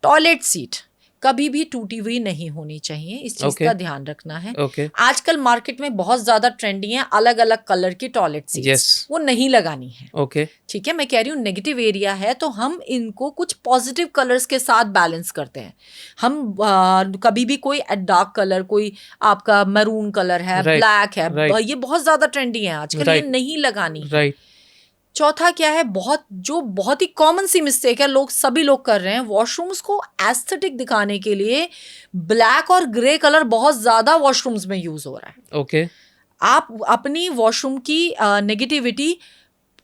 टॉयलेट सीट कभी भी टूटी हुई नहीं होनी चाहिए, इस चीज का ध्यान रखना है। आजकल मार्केट में बहुत ज्यादा ट्रेंडी है अलग अलग कलर की टॉयलेट सीट्स, वो नहीं लगानी है। ठीक है। मैं कह रही हूँ नेगेटिव एरिया है तो हम इनको कुछ पॉजिटिव कलर्स के साथ बैलेंस करते हैं। हम कभी भी कोई डार्क कलर, कोई आपका मैरून कलर है, ब्लैक है, ये बहुत ज्यादा ट्रेंडी है आजकल, ये नहीं लगानी है। चौथा क्या है, बहुत ही कॉमन सी मिस्टेक है, सभी लोग कर रहे हैं, वॉशरूम्स को एस्थेटिक दिखाने के लिए ब्लैक और ग्रे कलर बहुत ज्यादा वॉशरूम्स में यूज हो रहा है। आप अपनी वॉशरूम की नेगेटिविटी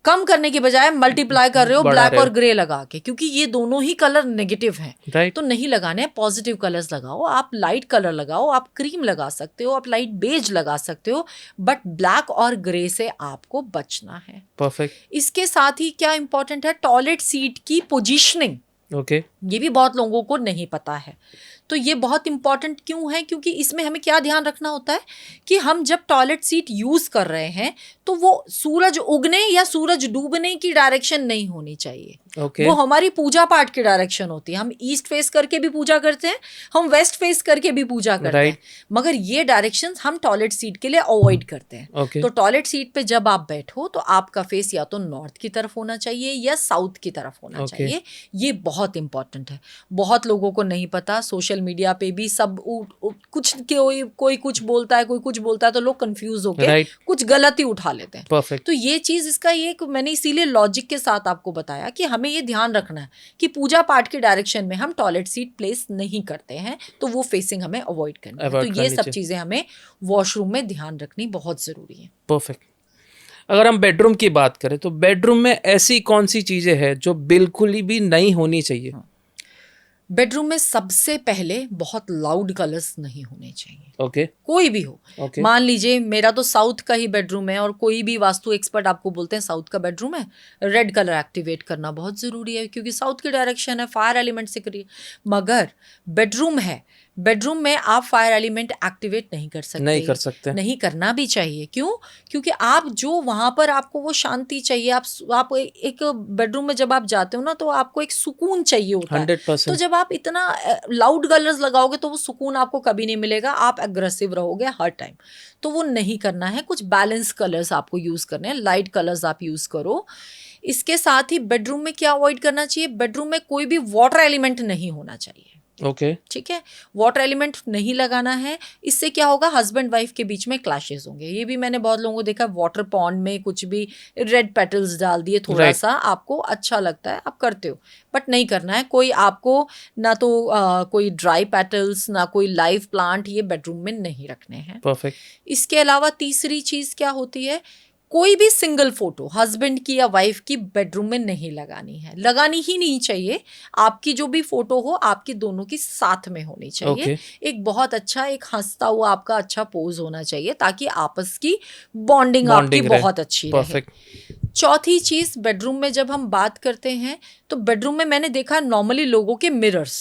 कम करने के बजाय मल्टीप्लाई कर रहे हो बढ़ा ब्लैक रहे हो। और ग्रे लगा के, क्योंकि ये दोनों ही कलर नेगेटिव हैं। राइट, तो नहीं लगाने, पॉजिटिव कलर्स लगाओ, आप लाइट कलर लगाओ, आप क्रीम लगा सकते हो, आप लाइट बेज लगा सकते हो, बट ब्लैक और ग्रे से आपको बचना है। परफेक्ट, इसके साथ ही क्या इंपॉर्टेंट है, टॉयलेट सीट की पोजीशनिंग। ओके, ये भी बहुत लोगों को नहीं पता है। तो ये बहुत इंपॉर्टेंट क्यों है, क्योंकि इसमें हमें क्या ध्यान रखना होता है कि हम जब टॉयलेट सीट यूज कर रहे हैं तो वो सूरज उगने या सूरज डूबने की डायरेक्शन नहीं होनी चाहिए। ओके, वो हमारी पूजा पाठ की डायरेक्शन होती है। हम ईस्ट फेस करके भी पूजा करते हैं, हम वेस्ट फेस करके भी पूजा करते हैं, मगर ये डायरेक्शन हम टॉयलेट सीट के लिए अवॉइड करते हैं। ओके, तो टॉयलेट सीट पे जब आप बैठो तो आपका फेस या तो नॉर्थ की तरफ होना चाहिए या साउथ की तरफ होना Okay. चाहिए। ये बहुत इंपॉर्टेंट है। बहुत लोगों को नहीं पता, सोशल मीडिया पे भी सब कुछ कोई कुछ बोलता है, कोई कुछ बोलता है, तो लोग कंफ्यूज होकर राइट, कुछ गलत ही उठा लेते हैं। परफेक्ट, तो ये चीज, इसका ये मैंने इसीलिए लॉजिक के साथ आपको बताया कि हमें ये ध्यान रखना है कि पूजा पाठ की डायरेक्शन में हम टॉयलेट सीट प्लेस नहीं करते हैं, तो वो फेसिंग हमें अवॉइड करनी है। तो ये सब चीजें हमें वॉशरूम में ध्यान रखनी बहुत जरूरी है। परफेक्ट। अगर हम बेडरूम की बात करें तो बेडरूम में ऐसी कौन सी चीजें हैं जो बिल्कुल ही भी नहीं होनी चाहिए? बेडरूम में सबसे पहले बहुत लाउड कलर्स नहीं होने चाहिए, ओके, कोई भी हो। ओके, मान लीजिए मेरा तो साउथ का ही बेडरूम है और कोई भी वास्तु एक्सपर्ट आपको बोलते हैं साउथ का बेडरूम है, रेड कलर एक्टिवेट करना बहुत ज़रूरी है, क्योंकि साउथ की डायरेक्शन है, फायर एलिमेंट से करिए। मगर बेडरूम है, बेडरूम में आप फायर एलिमेंट एक्टिवेट नहीं कर सकते, नहीं कर सकते, नहीं करना भी चाहिए। क्यों? क्योंकि आप जो वहाँ पर आपको वो शांति चाहिए, आप एक बेडरूम में जब आप जाते हो ना तो आपको एक सुकून चाहिए होता है। 100%, तो जब आप इतना लाउड कलर्स लगाओगे तो वो सुकून आपको कभी नहीं मिलेगा, आप एग्रेसिव रहोगे हर टाइम। तो वो नहीं करना है। कुछ बैलेंस कलर्स आपको यूज करने हैं, लाइट कलर्स आप यूज करो। इसके साथ ही बेडरूम में क्या अवॉइड करना चाहिए, बेडरूम में कोई भी वाटर एलिमेंट नहीं होना चाहिए। ओके, ठीक है, वाटर एलिमेंट नहीं लगाना है। इससे क्या होगा, हस्बैंड वाइफ के बीच में क्लैशेस होंगे। ये भी मैंने बहुत लोगों को देखा, वाटर पॉन्ड में कुछ भी रेड पेटल्स डाल दिए, थोड़ा Right. सा आपको अच्छा लगता है, आप करते हो, बट नहीं करना है। कोई आपको ना तो कोई ड्राई पेटल्स ना कोई लाइव प्लांट ये बेडरूम में नहीं रखने हैं। परफेक्ट, इसके अलावा तीसरी चीज क्या होती है, कोई भी सिंगल फोटो हस्बैंड की या वाइफ की बेडरूम में नहीं लगानी है, लगानी ही नहीं चाहिए। आपकी जो भी फोटो हो आपकी दोनों की साथ में होनी चाहिए। Okay. एक बहुत अच्छा, एक हंसता हुआ आपका अच्छा पोज होना चाहिए, ताकि आपस की बॉन्डिंग आपकी Bonding रहे। बहुत अच्छी रहे। परफेक्ट, चौथी चीज, बेडरूम में जब हम बात करते हैं तो बेडरूम में मैंने देखा नॉर्मली लोगों के मिरर्स,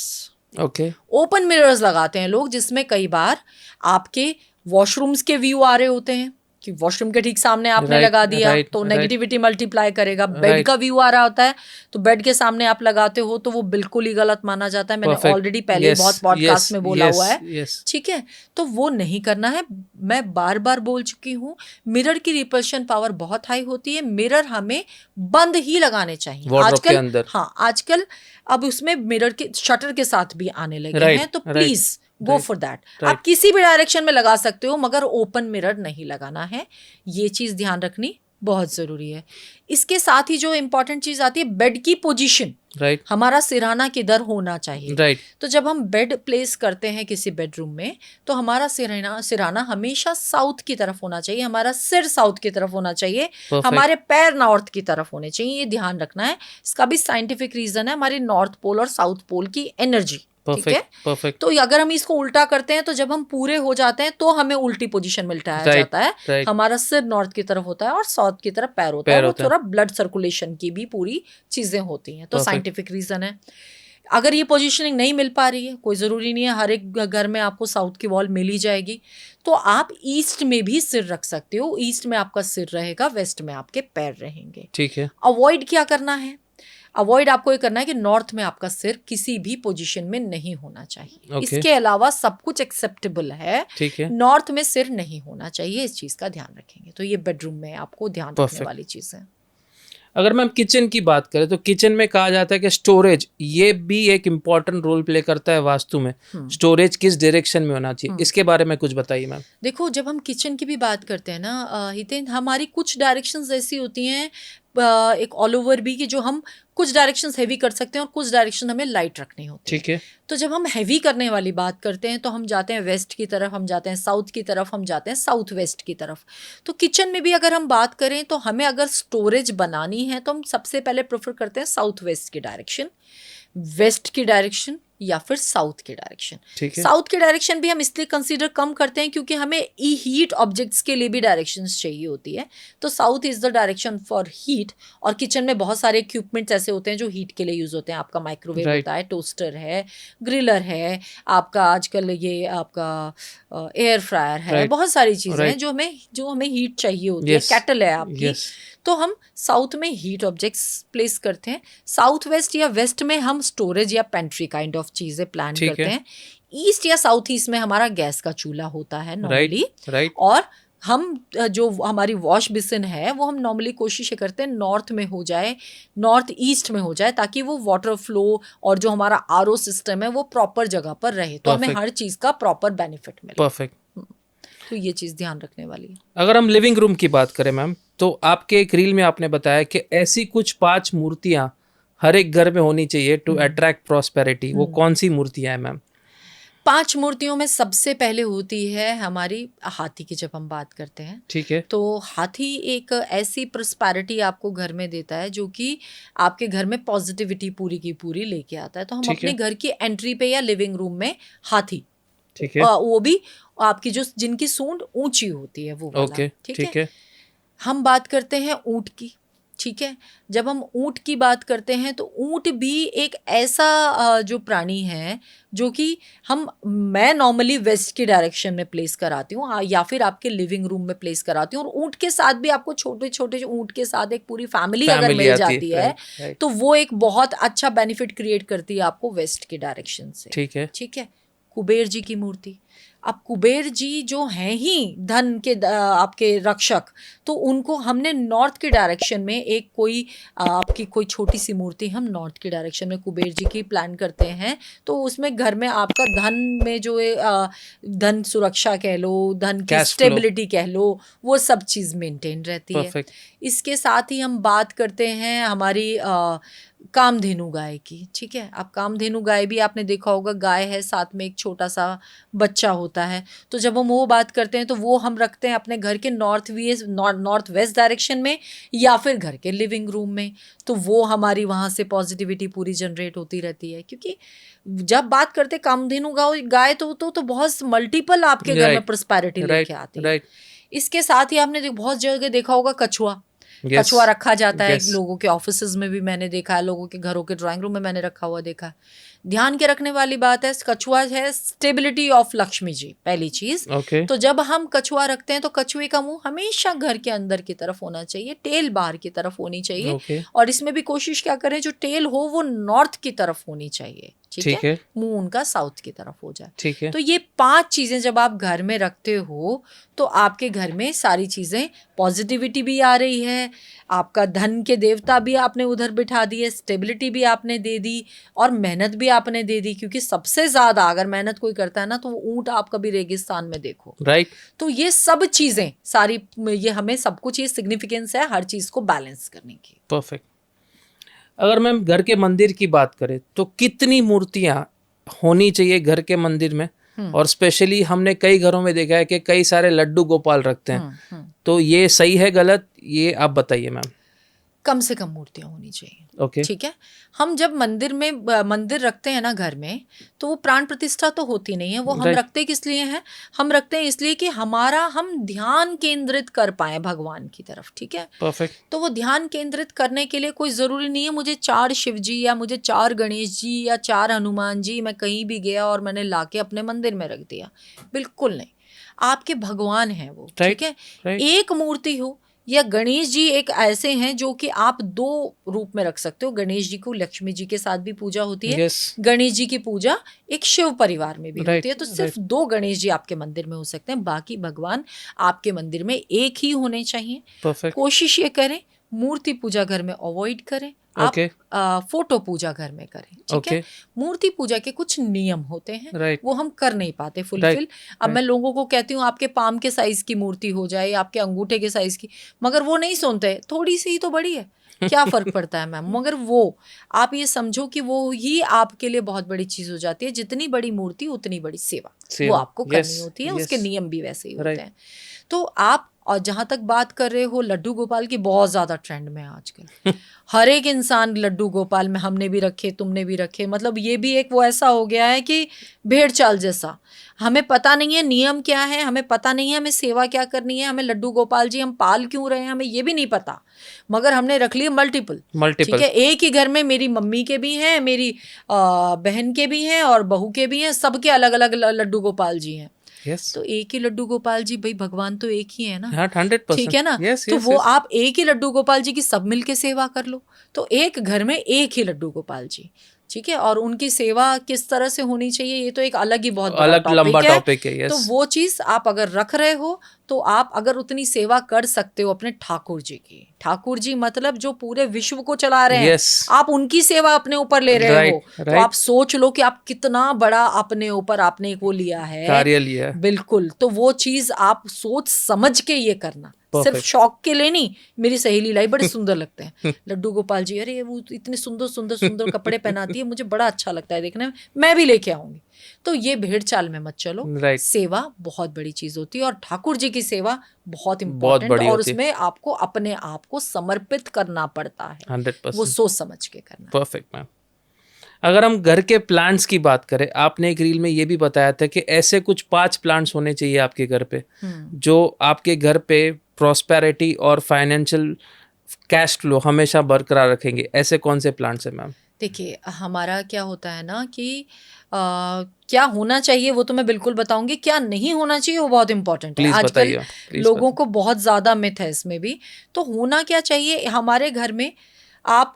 ओके, ओपन मिरर्स लगाते हैं लोग, जिसमें कई बार आपके वॉशरूम्स के व्यू आ रहे होते हैं कि वॉशरूम के ठीक सामने आपने Right, लगा दिया right, तो right. नेगेटिविटी मल्टीप्लाई करेगा। Bed Right. का व्यू आ रहा होता है तो बेड के सामने आप लगाते हो तो वो बिल्कुल ही गलत माना जाता है। मैंने Perfect. ऑलरेडी पहले Yes, बहुत पॉडकास्ट yes, में बोला yes, हुआ है, yes. ठीक है। तो वो नहीं करना है। मैं बार बार बोल चुकी हूँ, मिरर की रिपल्शन पावर बहुत हाई होती है। मिरर हमें बंद ही लगाने चाहिए Wardrobe आजकल। के अंदर। हाँ, आजकल अब उसमें मिरर के शटर के साथ भी आने लगे Right, हैं, तो right, please go right, for that. right. आप किसी भी डायरेक्शन में लगा सकते हो, मगर ओपन मिरर नहीं लगाना है। ये चीज ध्यान रखनी बहुत जरूरी है। इसके साथ ही जो इंपॉर्टेंट चीज आती है, बेड की पोजीशन। राइट, हमारा सिरहाना किधर होना चाहिए। राइट, तो जब हम बेड प्लेस करते हैं किसी बेडरूम में तो हमारा सिरहाना हमेशा साउथ की तरफ होना चाहिए, हमारा सिर साउथ की तरफ होना चाहिए, Perfect. हमारे पैर नॉर्थ की तरफ होने चाहिए। ये ध्यान रखना है। इसका भी साइंटिफिक रीजन है, हमारे नॉर्थ पोल और साउथ पोल की एनर्जी। ठीक है, परफेक्ट, परफेक्ट, तो अगर हम इसको उल्टा करते हैं तो जब हम पूरे हो जाते हैं तो हमें उल्टी पोजीशन में लिटाया Right, जाता है। right. हमारा सिर नॉर्थ की तरफ होता है और साउथ की तरफ पैर होता है। वो थोड़ा ब्लड सर्कुलेशन की भी पूरी चीजें होती हैं, तो Perfect. साइंटिफिक रीजन है। अगर ये पोजीशनिंग नहीं मिल पा रही है, कोई ज़रूरी नहीं है हर एक घर में आपको साउथ की वॉल मिल ही जाएगी, तो आप ईस्ट में भी सिर रख सकते हो। ईस्ट में आपका सिर रहेगा, वेस्ट में आपके पैर रहेंगे। ठीक है, अवॉइड क्या करना है, अवॉइड आपको ये करना है कि नॉर्थ में आपका सिर किसी भी पोजीशन में नहीं होना चाहिए। Okay. इसके अलावा सब कुछ एक्सेप्टेबल है, ठीक है, नॉर्थ में सिर नहीं होना चाहिए। इस चीज़ का ध्यान रखेंगे तो ये बेडरूम में आपको ध्यान रखने वाली चीज़ है। अगर मैम किचन की बात करें तो किचन में कहा जाता है कि स्टोरेज ये भी एक इम्पॉर्टेंट रोल प्ले करता है वास्तु में। स्टोरेज किस डायरेक्शन में होना चाहिए, इसके बारे में कुछ बताइए मैम। देखो, जब हम किचन की भी बात करते हैं ना हितेन, हमारी कुछ डायरेक्शंस ऐसी होती हैं, एक ऑल ओवर भी कि जो हम कुछ डायरेक्शंस हेवी कर सकते हैं और कुछ डायरेक्शन हमें लाइट रखनी होती है। ठीक है। तो जब हम हैवी करने वाली बात करते हैं तो हम जाते हैं वेस्ट की तरफ, हम जाते हैं साउथ की तरफ, हम जाते हैं साउथ वेस्ट की तरफ। तो किचन में भी अगर हम बात करें तो हमें अगर स्टोरेज बनानी है तो हम सबसे पहले प्रेफर करते हैं साउथ वेस्ट की डायरेक्शन, वेस्ट की डायरेक्शन या फिर साउथ की डायरेक्शन। ठीक है। साउथ की डायरेक्शन भी हम इसलिए कंसीडर कम करते हैं क्योंकि हमें हीट ऑब्जेक्ट्स के लिए भी डायरेक्शंस चाहिए होती है। तो south is the direction for heat. और किचन में बहुत सारे इक्विपमेंट्स ऐसे होते हैं जो हीट के लिए यूज होते हैं। आपका माइक्रोवेव Right. होता है, टोस्टर है, ग्रिलर है, आपका आजकल ये आपका एयर फ्रायर है, Right. बहुत सारी चीजें हैं Right. जो हमें हीट चाहिए होती Yes. है। कैटल है आपकी। Yes. तो हम साउथ में हीट ऑब्जेक्ट्स प्लेस करते हैं। साउथ वेस्ट या वेस्ट में हम स्टोरेज या पेंट्री काइंड ऑफ चीजें प्लान ठीक करते है। हैं। ईस्ट या साउथ ईस्ट में हमारा गैस का चूल्हा होता है नॉर्मली। राइट। और हम जो हमारी वॉश बेसिन है वो हम नॉर्मली कोशिश करते हैं नॉर्थ में हो जाए, नॉर्थ ईस्ट में हो जाए, ताकि वो वाटर फ्लो और जो हमारा आरओ सिस्टम है वो प्रॉपर जगह पर रहे, तो हमें हर चीज का प्रॉपर बेनिफिट मिले। परफेक्ट। तो ये चीज ध्यान रखने वाली है। अगर हम लिविंग रूम की बात करें मैम, तो आपके एक रील में आपने बताया कि ऐसी कुछ 5 मूर्तियां हर एक घर में होनी चाहिए टू अट्रैक्ट प्रॉस्पेरिटी। वो कौन सी मूर्तियां हैं मैम? 5 मूर्तियों में सबसे पहले होती है हमारी हाथी की। जब हम बात करते हैं ठीक है। तो हाथी एक ऐसी प्रॉस्पेरिटी आपको घर में देता है जो कि आपके घर में पॉजिटिविटी पूरी की पूरी लेके आता है। तो हम ठीक है। अपने घर की एंट्री पे या लिविंग रूम में हाथी, ठीक है। वो भी आपकी जो जिनकी सूंड ऊंची होती है वो वाला। ओके। ठीक है। हम बात करते हैं ऊंट की। ठीक है। जब हम ऊंट की बात करते हैं तो ऊंट भी एक ऐसा जो प्राणी है जो कि मैं नॉर्मली वेस्ट की डायरेक्शन में प्लेस कराती हूँ या फिर आपके लिविंग रूम में प्लेस कराती हूँ। और ऊंट के साथ भी आपको छोटे छोटे ऊंट के साथ एक पूरी फैमिली अगर मिल जाती है राइट। तो वो एक बहुत अच्छा बेनिफिट क्रिएट करती है आपको वेस्ट की डायरेक्शन से। ठीक है। ठीक है। कुबेर जी की मूर्ति। अब कुबेर जी जो हैं ही धन के आपके रक्षक, तो उनको हमने नॉर्थ की डायरेक्शन में एक कोई आपकी कोई छोटी सी मूर्ति हम नॉर्थ की डायरेक्शन में कुबेर जी की प्लान करते हैं। तो उसमें घर में आपका धन में जो धन सुरक्षा कह लो, धन की स्टेबिलिटी कह लो, वो सब चीज़ मेंटेन रहती है। इसके साथ ही हम बात करते हैं हमारी कामधेनु गाय की। ठीक है। अब कामधेनु गाय भी आपने देखा होगा, गाय है, साथ में एक छोटा सा बच्चा होता है। तो जब हम वो बात करते हैं तो वो हम रखते हैं अपने घर के नॉर्थ वेस्ट डायरेक्शन में या फिर घर के लिविंग रूम में। तो वो हमारी वहाँ से पॉजिटिविटी पूरी जनरेट होती रहती है। क्योंकि जब बात करते कामधेनु गाय तो बहुत मल्टीपल आपके घर में प्रॉस्पेरिटी लेके आती है। इसके साथ ही आपने बहुत जगह देखा होगा कछुआ। कछुआ रखा जाता है लोगों के ऑफिसेज में भी मैंने देखा है, लोगों के घरों के ड्राइंग रूम में मैंने रखा हुआ देखा है। ध्यान के रखने वाली बात है, कछुआ है स्टेबिलिटी ऑफ लक्ष्मी जी, पहली चीज। तो जब हम कछुआ रखते हैं तो कछुए का मुंह हमेशा घर के अंदर की तरफ होना चाहिए, टेल बाहर की तरफ होनी चाहिए। और इसमें भी कोशिश क्या करें, जो टेल हो वो नॉर्थ की तरफ होनी चाहिए। ठीक है। मुंह उनका साउथ की तरफ हो जाए। ठीक है। तो ये 5 चीजें जब आप घर में रखते हो तो आपके घर में सारी चीजें, पॉजिटिविटी भी आ रही है, आपका धन के देवता भी आपने उधर बिठा दिए, स्टेबिलिटी भी आपने दे दी और मेहनत भी आपने दे दी। क्योंकि सबसे ज्यादा अगर मेहनत कोई करता है ना तो वो ऊंट आप कभी रेगिस्तान में देखो। राइट। तो ये सब चीजें सारी, ये हमें सब कुछ, ये सिग्निफिकेंस है हर चीज को बैलेंस करने की। परफेक्ट। अगर मैम घर के मंदिर की बात करें तो कितनी मूर्तियां होनी चाहिए घर के मंदिर में? और स्पेशली हमने कई घरों में देखा है कि कई सारे लड्डू गोपाल रखते हैं, तो ये सही है गलत, ये आप बताइए मैम। कम से कम मूर्तियां होनी चाहिए। ओके। ठीक है। हम जब मंदिर रखते हैं ना घर में, तो वो प्राण प्रतिष्ठा तो होती नहीं है। वो हम रखते किस लिए हैं? हम रखते हैं इसलिए कि हम ध्यान केंद्रित कर पाए भगवान की तरफ। ठीक है। परफेक्ट। तो वो ध्यान केंद्रित करने के लिए कोई जरूरी नहीं है मुझे 4 शिव जी या मुझे 4 गणेश जी या 4 हनुमान जी मैं कहीं भी गया और मैंने लाके अपने मंदिर में रख दिया। बिल्कुल नहीं। आपके भगवान हैं वो। ठीक है। एक मूर्ति हो या गणेश जी एक ऐसे हैं जो कि आप 2 रूप में रख सकते हो। गणेश जी को लक्ष्मी जी के साथ भी पूजा होती है। गणेश जी की पूजा एक शिव परिवार में भी होती है। तो सिर्फ 2 गणेश जी आपके मंदिर में हो सकते हैं, बाकी भगवान आपके मंदिर में एक ही होने चाहिए। कोशिश ये करें मूर्ति पूजा घर में अवॉइड करें। आप फोटो पूजा घर में करें। ठीक है। मूर्ति पूजा के कुछ नियम होते हैं, वो हम कर नहीं पाते फुलफिल। अब मैं लोगों को कहती हूँ आपके पाम के साइज की मूर्ति हो जाए, आपके अंगूठे के साइज की, मगर वो नहीं सुनते। थोड़ी सी ही तो बड़ी है, क्या फर्क पड़ता है मैम, मगर वो आप ये समझो कि वो ही आपके लिए बहुत बड़ी चीज हो जाती है। जितनी बड़ी मूर्ति उतनी बड़ी सेवा, वो आपको करनी होती है, उसके नियम भी वैसे ही होते हैं। तो आप, और जहां तक बात कर रहे हो लड्डू गोपाल की, बहुत ज्यादा ट्रेंड में है आजकल। हर एक इंसान लड्डू गोपाल में, हमने भी रखे, तुमने भी रखे, मतलब ये भी एक वो ऐसा हो गया है कि भेड़ चाल जैसा। हमें पता नहीं है नियम क्या है, हमें पता नहीं है हमें सेवा क्या करनी है, हमें लड्डू गोपाल जी हम पाल क्यों रहे हैं, हमें ये भी नहीं पता, मगर हमने रख लिए मल्टीपल। ठीक है, एक ही घर में मेरी मम्मी के भी हैं, मेरी बहन के भी हैं और बहू के भी हैं, सबके अलग अलग लड्डू गोपाल जी हैं। तो एक ही लड्डू गोपाल जी, भाई भगवान तो एक ही है ना। 100%। ठीक है ना। तो वो आप एक ही लड्डू गोपाल जी की सब मिलके सेवा कर लो। तो एक घर में एक ही लड्डू गोपाल जी, ठीक है, और उनकी सेवा किस तरह से होनी चाहिए ये तो एक अलग ही बहुत बड़ा लंबा टॉपिक है। तो वो चीज आप अगर रख रहे हो, तो आप अगर उतनी सेवा कर सकते हो अपने ठाकुर जी की, ठाकुर जी मतलब जो पूरे विश्व को चला रहे हैं, आप उनकी सेवा अपने ऊपर ले रहे हो, तो आप सोच लो कि आप कितना बड़ा अपने ऊपर आपने वो लिया है, कार्य लिया। बिल्कुल। तो वो चीज आप सोच समझ के ये करना, सिर्फ शौक के लिए नहीं। मेरी सहेली लाई, बड़े सुंदर लगते हैं लड्डू गोपाल जी, अरे वो इतने सुंदर सुंदर सुंदर कपड़े पहनाती है, मुझे बड़ा अच्छा लगता है देखने में, मैं भी लेके आऊंगी। तो ये भेड़ चाल में मत चलो। सेवा बहुत बड़ी चीज होती है और ठाकुर जी की सेवा बहुत इम्पोर्टेंट, और उसमें आपको अपने आप को समर्पित करना पड़ता है, 100%। वो सोच समझ के करना। Perfect ma'am. अगर हम घर के प्लांट्स की बात करें, आपने एक रील में ये भी बताया था कि ऐसे कुछ 5 प्लांट्स होने चाहिए आपके घर पे जो आपके घर पे प्रॉस्पेरिटी और फाइनेंशियल कैश फ्लो हमेशा बरकरार रखेंगे। ऐसे कौन से प्लांट्स हैं मैम? देखिए, हमारा क्या होता है ना कि क्या होना चाहिए वो तो मैं बिल्कुल बताऊंगी, क्या नहीं होना चाहिए वो बहुत इंपॉर्टेंट है। आजकल लोगों को बहुत ज्यादा मिथ है इसमें भी। तो होना क्या चाहिए हमारे घर में, आप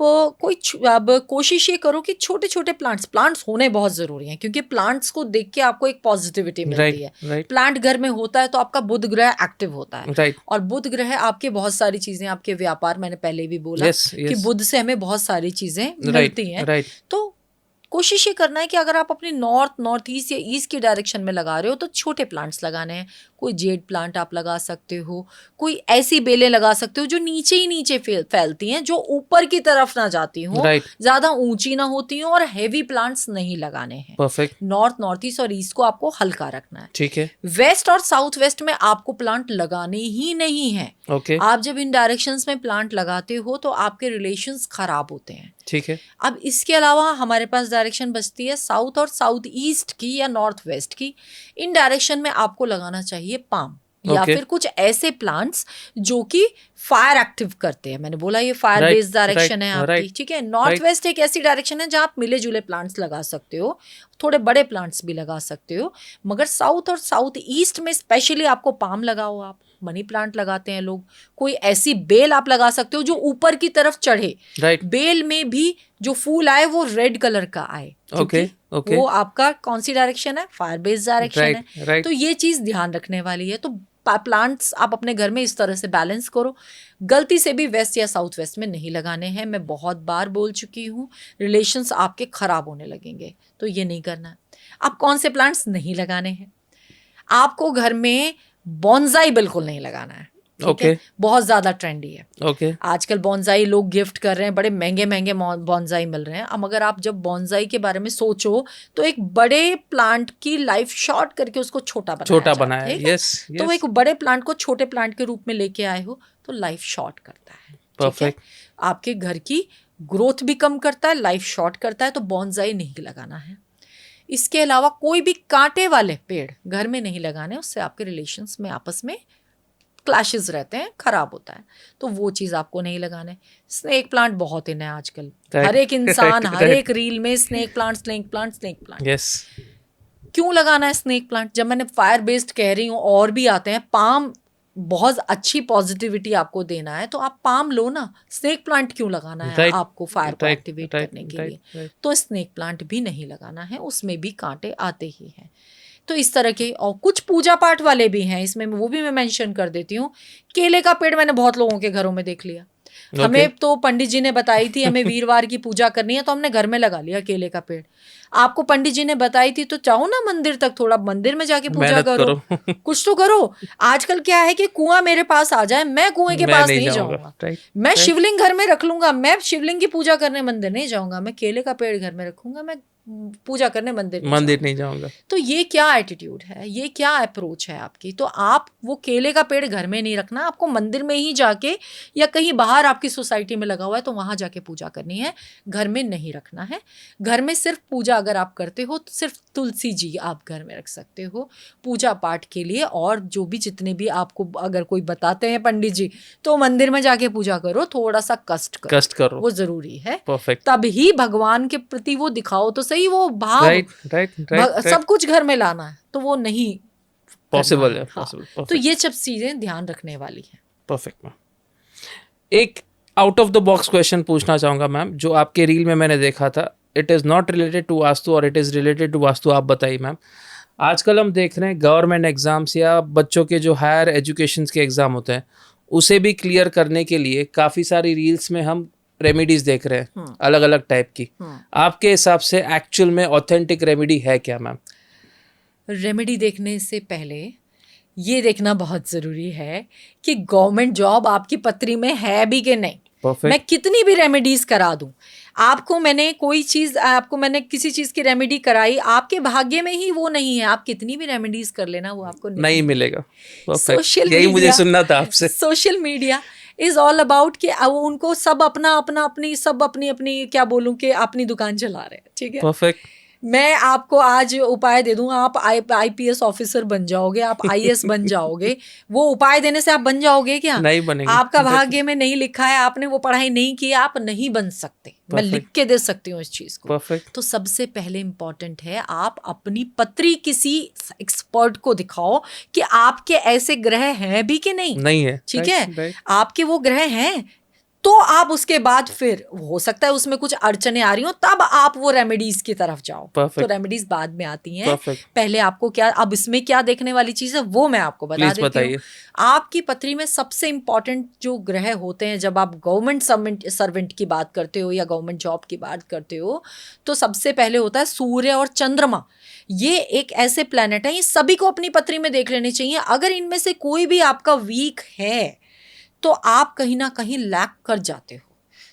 अब कोशिश ये करो कि छोटे छोटे प्लांट्स होने बहुत जरूरी हैं, क्योंकि प्लांट्स को देख के आपको एक पॉजिटिविटी मिलती है। प्लांट घर में होता है तो आपका बुध ग्रह एक्टिव होता है, और बुध ग्रह आपके बहुत सारी चीजें, आपके व्यापार, मैंने पहले भी बोला कि बुध से हमें बहुत सारी चीजें मिलती हैं। तो कोशिश ये करना है कि अगर आप अपनी नॉर्थ ईस्ट या ईस्ट की डायरेक्शन में लगा रहे हो तो छोटे प्लांट्स लगाने हैं। कोई जेड प्लांट आप लगा सकते हो, कोई ऐसी बेलें लगा सकते हो जो नीचे ही नीचे फैलती हैं, जो ऊपर की तरफ ना जाती हो, ज्यादा ऊंची ना होती हो, और हेवी प्लांट्स नहीं लगाने हैं। परफेक्ट। नॉर्थ ईस्ट और ईस्ट को आपको हल्का रखना है। ठीक है। वेस्ट और साउथ वेस्ट में आपको प्लांट लगाने ही नहीं है। ओके। आप जब इन डायरेक्शंस में प्लांट लगाते हो तो आपके रिलेशंस खराब होते हैं। ठीक है। अब इसके अलावा हमारे पास डायरेक्शन बचती है साउथ और साउथ ईस्ट की या नॉर्थ वेस्ट की। इन डायरेक्शन में आपको लगाना चाहिए पाम, या फिर कुछ ऐसे प्लांट्स जो कि फायर एक्टिव करते हैं। मैंने बोला ये फायर बेस्ड डायरेक्शन है आपकी, ठीक है। नॉर्थ वेस्ट एक ऐसी डायरेक्शन है जहां आप मिले जुले प्लांट्स लगा सकते हो, थोड़े बड़े प्लांट्स भी लगा सकते हो, मगर साउथ और साउथ ईस्ट में स्पेशली आपको पाम लगाओ। आप मनी प्लांट लगाते हैं लोग, कोई ऐसी बेल आप लगा सकते हो जो ऊपर की तरफ चढ़े। बेल में भी जो फूल आए वो रेड कलर का आए। वो आपका कौन सी डायरेक्शन है, फायर बेस्ड डायरेक्शन है। तो ये चीज ध्यान रखने वाली है। तो प्लांट्स आप अपने घर में इस तरह से बैलेंस करो। गलती से भी वेस्ट या साउथ वेस्ट में नहीं लगाने हैं, मैं बहुत बार बोल चुकी हूँ, रिलेशंस आपके खराब होने लगेंगे, तो ये नहीं करना है। अब कौन से प्लांट्स नहीं लगाने हैं, आपको घर में बॉन्जाई बिल्कुल नहीं लगाना है। ओके। बहुत ज्यादा ट्रेंडी है। ओके। आजकल बॉन्जाई लोग गिफ्ट कर रहे हैं, बड़े महंगे महंगे बॉन्जाई मिल रहे हैं। अब अगर आप जब बॉन्जाई के बारे में सोचो तो एक बड़े प्लांट की लाइफ शॉर्ट करके उसको छोटा बनाया है। यस। तो एक बड़े प्लांट को छोटे प्लांट के रूप में लेके आए हो तो लाइफ शॉर्ट करता है। परफेक्ट। आपके घर की ग्रोथ भी कम करता है, लाइफ शॉर्ट करता है, तो बॉन्जाई नहीं लगाना है। इसके अलावा कोई भी कांटे वाले पेड़ घर में नहीं लगाने, उससे आपके रिलेशंस में आपस में क्लैशेस रहते हैं, खराब होता है, तो वो चीज आपको नहीं लगाने। स्नेक प्लांट बहुत इन है आजकल, हर एक इंसान हर एक रील में स्नेक प्लांट। यस। क्यों लगाना है स्नेक प्लांट? जब मैंने फायर बेस्ड कह रही हूँ, और भी आते हैं। पाम बहुत अच्छी पॉजिटिविटी आपको देना है तो आप पाम लो ना, स्नेक प्लांट क्यों लगाना है आपको फायर को एक्टिवेट करने के लिए? तो स्नेक प्लांट भी नहीं लगाना है, उसमें भी कांटे आते ही हैं। तो इस तरह के, और कुछ पूजा पाठ वाले भी हैं इसमें, वो भी मैं मेंशन कर देती हूँ। केले का पेड़ मैंने बहुत लोगों के घरों में देख लिया, हमें तो पंडित जी ने बताई थी हमें वीरवार की पूजा करनी है, तो हमने घर में लगा लिया केले का पेड़। आपको पंडित जी ने बताई थी तो जाओ ना मंदिर तक, थोड़ा मंदिर में जाके पूजा मेहनत करो, कुछ तो करो। आजकल क्या है कि कुआं मेरे पास आ जाए, मैं कुएं के मैं पास नहीं नहीं जाऊंगा। जाऊंगा, राइट, मैं राइट। शिवलिंग घर में रख लूंगा, मैं शिवलिंग की पूजा करने मंदिर नहीं जाऊंगा, मैं केले का पेड़ घर में रखूंगा, मैं पूजा करने मंदिर मंदिर जाऊंगा। नहीं जाऊंगा। तो ये क्या एटीट्यूड है, ये क्या अप्रोच है आपकी? तो आप वो केले का पेड़ घर में नहीं रखना, आपको मंदिर में ही जाके या कहीं बाहर आपकी सोसाइटी में लगा हुआ है तो वहां जाके पूजा करनी है, घर में नहीं रखना है। घर में सिर्फ पूजा अगर आप करते हो तो सिर्फ तुलसी जी आप घर में रख सकते हो पूजा पाठ के लिए, और जो भी जितने भी आपको अगर कोई बताते हैं पंडित जी तो मंदिर में जाके पूजा करो, थोड़ा सा कष्ट करो, वो जरूरी है। परफेक्ट। तभी भगवान के प्रति वो दिखाओ तो सही, वो भाव। Right, right. सब कुछ घर में लाना है तो वो नहीं पॉसिबल करना है, हाँ। पॉसिबल। तो ये सब चीजें ध्यान रखने वाली है। Perfect ma'am. एक out of the box question पूछना चाहूँगा मैम, जो आपके रील में मैंने देखा था। It is not related to Vastu और it is related to Vastu, आप बताइए मैम। आजकल हम देख रहे हैं गवर्नमेंट एग्जाम्स या बच्चों के जो हायर एजुकेशन के एग्ज़ाम होते हैं उसे भी क्लियर करने के लिए काफ़ी सारी रील्स में हम रेमेडीज देख रहे हैं अलग अलग टाइप की। आपके हिसाब से एक्चुअल में ऑथेंटिक रेमेडी है क्या मैम? रेमेडी देखने से पहले ये देखना बहुत ज़रूरी है कि गवर्नमेंट जॉब आपकी पत्री में है भी कि नहीं। Perfect. मैं कितनी भी रेमेडीज करा दूं, आपको मैंने किसी चीज़ की रेमेडी कराई, आपके भाग्य में ही वो नहीं है, आप कितनी भी रेमेडीज कर लेना वो आपको नहीं मिलेगा। सोशल यही मुझे सुनना था आपसे। Social media is all about कि उनको सब अपनी क्या बोलूं कि अपनी दुकान चला रहे हैं, ठीक है। परफेक्ट। मैं आपको आज उपाय दे दूं, आप आईपीएस ऑफिसर बन जाओगे, आप आईएएस बन जाओगे, वो उपाय देने से आप बन जाओगे क्या? नहीं बनेंगे। आपका भाग्य में नहीं लिखा है, आपने वो पढ़ाई नहीं की, आप नहीं बन सकते। मैं लिख के दे सकती हूँ इस चीज को। परफेक्ट। तो सबसे पहले इम्पोर्टेंट है आप अपनी पत्री किसी एक्सपर्ट को दिखाओ कि आपके ऐसे ग्रह हैं भी कि नहीं है, ठीक है। आपके वो ग्रह हैं तो आप उसके बाद फिर हो सकता है उसमें कुछ अड़चने आ रही हो, तब आप वो रेमेडीज की तरफ जाओ। तो रेमेडीज बाद में आती हैं। पहले आपको क्या, अब इसमें क्या देखने वाली चीज है वो मैं आपको बता देती हूँ। आपकी पत्री में सबसे इम्पोर्टेंट जो ग्रह होते हैं, जब आप गवर्नमेंट सर्वेंट की बात करते हो या गवर्नमेंट जॉब की बात करते हो, तो सबसे पहले होता है सूर्य और चंद्रमा। ये एक ऐसे प्लैनेट है, ये सभी को अपनी पत्री में देख लेने चाहिए। अगर इनमें से कोई भी आपका वीक है तो आप कहीं ना कहीं लैक कर जाते हो।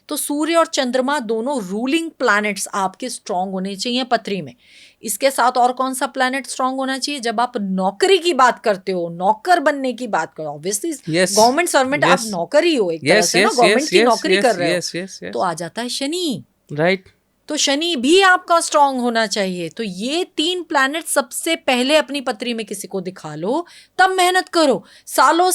तो सूर्य और चंद्रमा दोनों रूलिंग प्लैनेट्स आपके स्ट्रांग होने चाहिए पत्री में। इसके साथ और कौन सा प्लैनेट स्ट्रांग होना चाहिए? जब आप नौकरी की बात करते हो, नौकर बनने की बात करो, ऑब्वियसली गवर्नमेंट सर्वेंट आप नौकर ही हो एक तरह से ना, गवर्नमेंट की नौकरी कर रहे हो। तो आ जाता है शनि। राइट। तो शनि भी आपका स्ट्रांग होना चाहिए। तो ये 3 प्लैनेट सबसे पहले अपनी पत्री में किसी को दिखा लो, तब मेहनत करो। सालों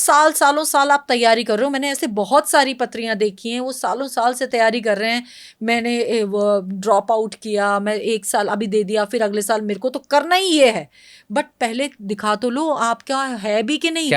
साल आप तैयारी कर रहे हो। मैंने ऐसे बहुत सारी पत्रियां देखी हैं, वो सालों साल से तैयारी कर रहे हैं। मैंने ड्रॉप आउट किया, मैं 1 साल अभी दे दिया, फिर अगले साल मेरे को तो करना ही ये है। बट पहले दिखा तो लो आपका है भी कि नहीं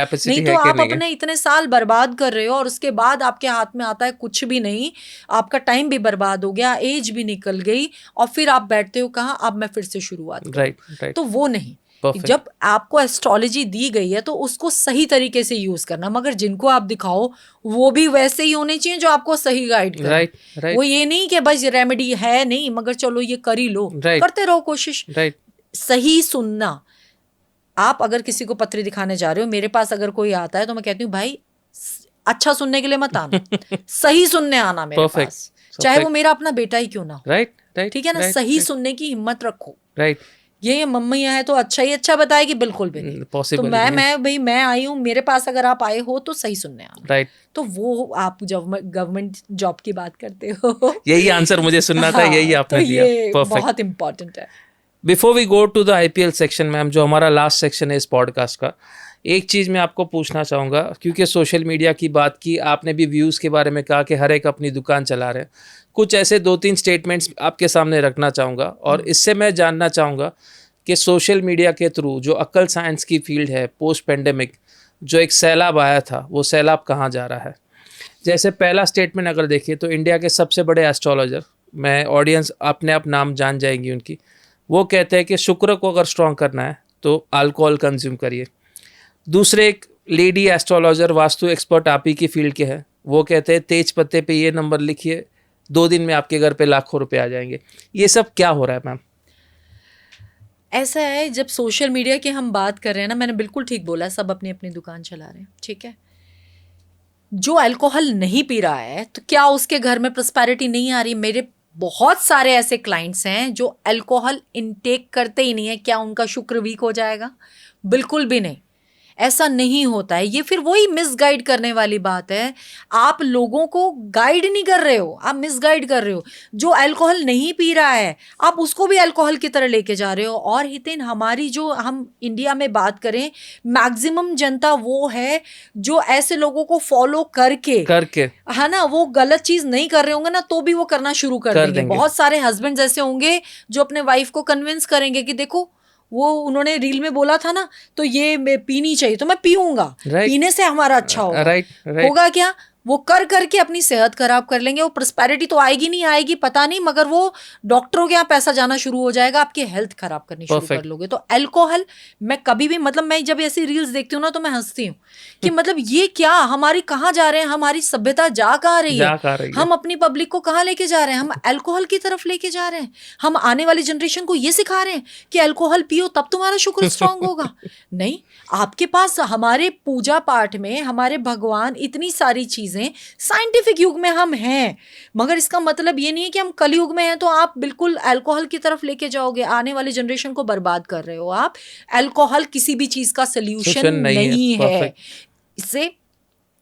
तो आप अपने इतने साल बर्बाद कर रहे हो और उसके बाद आपके हाथ में आता है कुछ भी नहीं, आपका टाइम भी बर्बाद हो गया, एज भी निकल गई, और फिर आप बैठते हो कहाँ, अब मैं फिर से शुरुआत करूं। तो वो नहीं। जब आपको एस्ट्रोलॉजी दी गई है तो उसको सही तरीके से यूज करना, मगर जिनको आप दिखाओ वो भी वैसे ही होने चाहिए जो आपको सही गाइड करे। वो ये नहीं कि बस रेमेडी है नहीं मगर चलो ये कर ही लो, करते रहो कोशिश। सही सुनना। आप अगर किसी को पत्री दिखाने जा रहे हो, मेरे पास अगर कोई आता है तो मैं कहती हूँ भाई अच्छा सुनने के लिए मत आना, सही सुनने आना मेरे पास, चाहे वो मेरा अपना बेटा ही क्यों ना हो। ठीक है ना। सही सुनने की हिम्मत रखो। ये मम्मी है तो अच्छा ही अच्छा बताएगी, बिल्कुल भी नहीं। तो मैं आई हूँ, मेरे पास अगर आप आए हो तो सही सुनने आना। तो वो आप जब गवर्नमेंट जॉब की बात करते हो, यही आंसर मुझे सुनना था, यही आपने दिया। ये बहुत इंपॉर्टेंट है। Before we go to the IPL section ma'am, जो हमारा लास्ट सेक्शन है इस पॉडकास्ट का, एक चीज़ मैं आपको पूछना चाहूँगा, क्योंकि सोशल मीडिया की बात की आपने, भी व्यूज़ के बारे में कहा कि हर एक अपनी दुकान चला रहे हैं। कुछ ऐसे 2-3 स्टेटमेंट्स आपके सामने रखना चाहूँगा और इससे मैं जानना चाहूँगा कि सोशल मीडिया के थ्रू जो अक्ल साइंस की फील्ड है, पोस्ट पेंडेमिक जो एक सैलाब आया था, वो सैलाब कहाँ जा रहा है? जैसे पहला स्टेटमेंट अगर देखिए तो इंडिया के सबसे बड़े एस्ट्रोलॉजर, मैं ऑडियंस अपने आप नाम जान जाएंगी उनकी, वो कहते हैं कि शुक्र को अगर स्ट्रॉन्ग करना है तो अल्कोहल कंज्यूम करिए। दूसरे एक लेडी एस्ट्रोलॉजर, वास्तु एक्सपर्ट आप ही की फील्ड के हैं, वो कहते हैं तेज पत्ते पे ये नंबर लिखिए, 2 दिन में आपके घर पे लाखों रुपए आ जाएंगे। ये सब क्या हो रहा है मैम? ऐसा है, जब सोशल मीडिया की हम बात कर रहे हैं ना, मैंने बिल्कुल ठीक बोला, सब अपनी अपनी दुकान चला रहे हैं, ठीक है। जो अल्कोहल नहीं पी रहा है तो क्या उसके घर में प्रॉस्पेरिटी नहीं आ रही? मेरे बहुत सारे ऐसे क्लाइंट्स हैं जो अल्कोहल इनटेक करते ही नहीं है, क्या उनका शुक्र वीक हो जाएगा? बिल्कुल भी नहीं, ऐसा नहीं होता है। ये फिर वही मिसगाइड करने वाली बात है। आप लोगों को गाइड नहीं कर रहे हो, आप मिसगाइड कर रहे हो। जो अल्कोहल नहीं पी रहा है आप उसको भी अल्कोहल की तरह लेके जा रहे हो। और हितेन, हमारी जो, हम इंडिया में बात करें, मैक्सिमम जनता वो है जो ऐसे लोगों को फॉलो करके है ना, वो गलत चीज नहीं कर रहे होंगे ना तो भी वो करना शुरू कर देंगे। बहुत सारे हस्बैंड ऐसे होंगे जो अपने वाइफ को कन्विंस करेंगे कि देखो वो उन्होंने रील में बोला था ना, तो ये मैं पीनी चाहिए तो मैं पीऊंगा, पीने से हमारा अच्छा होगा। होगा क्या? वो कर करके अपनी सेहत खराब कर लेंगे। वो प्रॉस्पेरिटी तो आएगी नहीं आएगी पता नहीं, मगर वो डॉक्टरों के यहाँ पैसा जाना शुरू हो जाएगा, आपकी हेल्थ खराब करनी शुरू कर लोगे। तो अल्कोहल, मैं कभी भी, मतलब मैं जब ऐसी रील्स देखती हूँ ना तो मैं हंसती हूँ कि मतलब ये क्या, हमारी कहाँ जा रहे हैं, हमारी सभ्यता जा कहाँ रही है, हम अपनी पब्लिक को कहाँ लेके जा रहे हैं? हम अल्कोहल की तरफ लेके जा रहे हैं। हम आने वाली जनरेशन को ये सिखा रहे हैं कि अल्कोहल पियो तब तुम्हारा शुक्र स्ट्रांग होगा। नहीं, आपके पास हमारे पूजा पाठ में हमारे भगवान, इतनी सारी चीजें, साइंटिफिक युग में हम हैं, मगर इसका मतलब ये नहीं है कि हम कलयुग में हैं तो आप बिल्कुल अल्कोहल की तरफ लेके जाओगे। आने वाली जनरेशन को बर्बाद कर रहे हो आप। अल्कोहल किसी भी चीज का सोल्यूशन नहीं है, इससे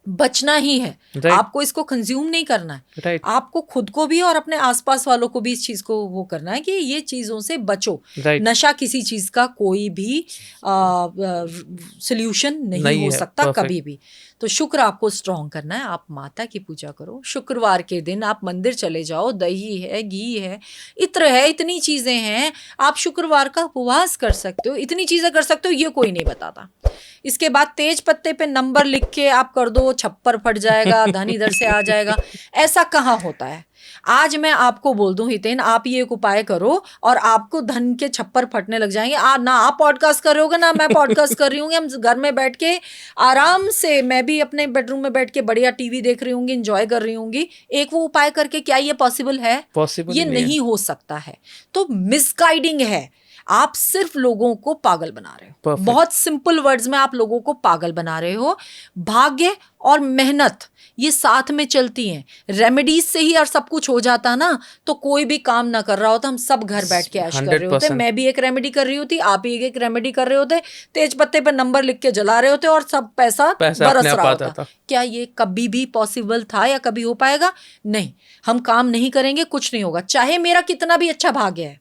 बचना ही है। आपको इसको कंज्यूम नहीं करना है। आपको खुद को भी और अपने आसपास वालों को भी इस चीज को वो करना है कि ये चीजों से बचो। नशा किसी चीज का कोई भी सोल्यूशन नहीं हो सकता कभी भी। तो शुक्र आपको स्ट्रॉन्ग करना है। आप माता की पूजा करो, शुक्रवार के दिन आप मंदिर चले जाओ, दही है, घी है, इत्र है, इतनी चीजें हैं। आप शुक्रवार का उपवास कर सकते हो, इतनी चीजें कर सकते हो, ये कोई नहीं बताता। इसके बाद तेज पत्ते पे नंबर लिख के आप कर दो, छप्पर फट जाएगा, धन इधर से आ जाएगा, ऐसा कहाँ होता है? आज मैं आपको बोल दूं हितेन, आप ये एक उपाय करो और आपको धन के छप्पर फटने लग जाएंगे। ना आप पॉडकास्ट कर रहे होगे ना मैं पॉडकास्ट कर रही हूँ। हम घर में बैठ के आराम से, मैं भी अपने बेडरूम में बैठ के बढ़िया टीवी देख रही हूँगी, एंजॉय कर रही हूँगी, एक वो उपाय करके। क्या ये पॉसिबल है? ये नहीं हो सकता है। तो मिसगाइडिंग है। आप सिर्फ लोगों को पागल बना रहे हो। बहुत सिंपल वर्ड्स में आप लोगों को पागल बना रहे हो। भाग्य और मेहनत ये साथ में चलती हैं। रेमेडीज से ही और सब कुछ हो जाता ना तो कोई भी काम ना कर रहा होता, हम सब घर बैठ के ऐश कर रहे होते। मैं भी एक रेमेडी कर रही होती, आप भी एक रेमेडी कर रहे होते, तेज पत्ते पर नंबर लिख के जला रहे होते और सब पैसा बरस रहा होता। क्या ये कभी भी पॉसिबल था या कभी हो पाएगा? नहीं। हम काम नहीं करेंगे, कुछ नहीं होगा। चाहे मेरा कितना भी अच्छा भाग्य है,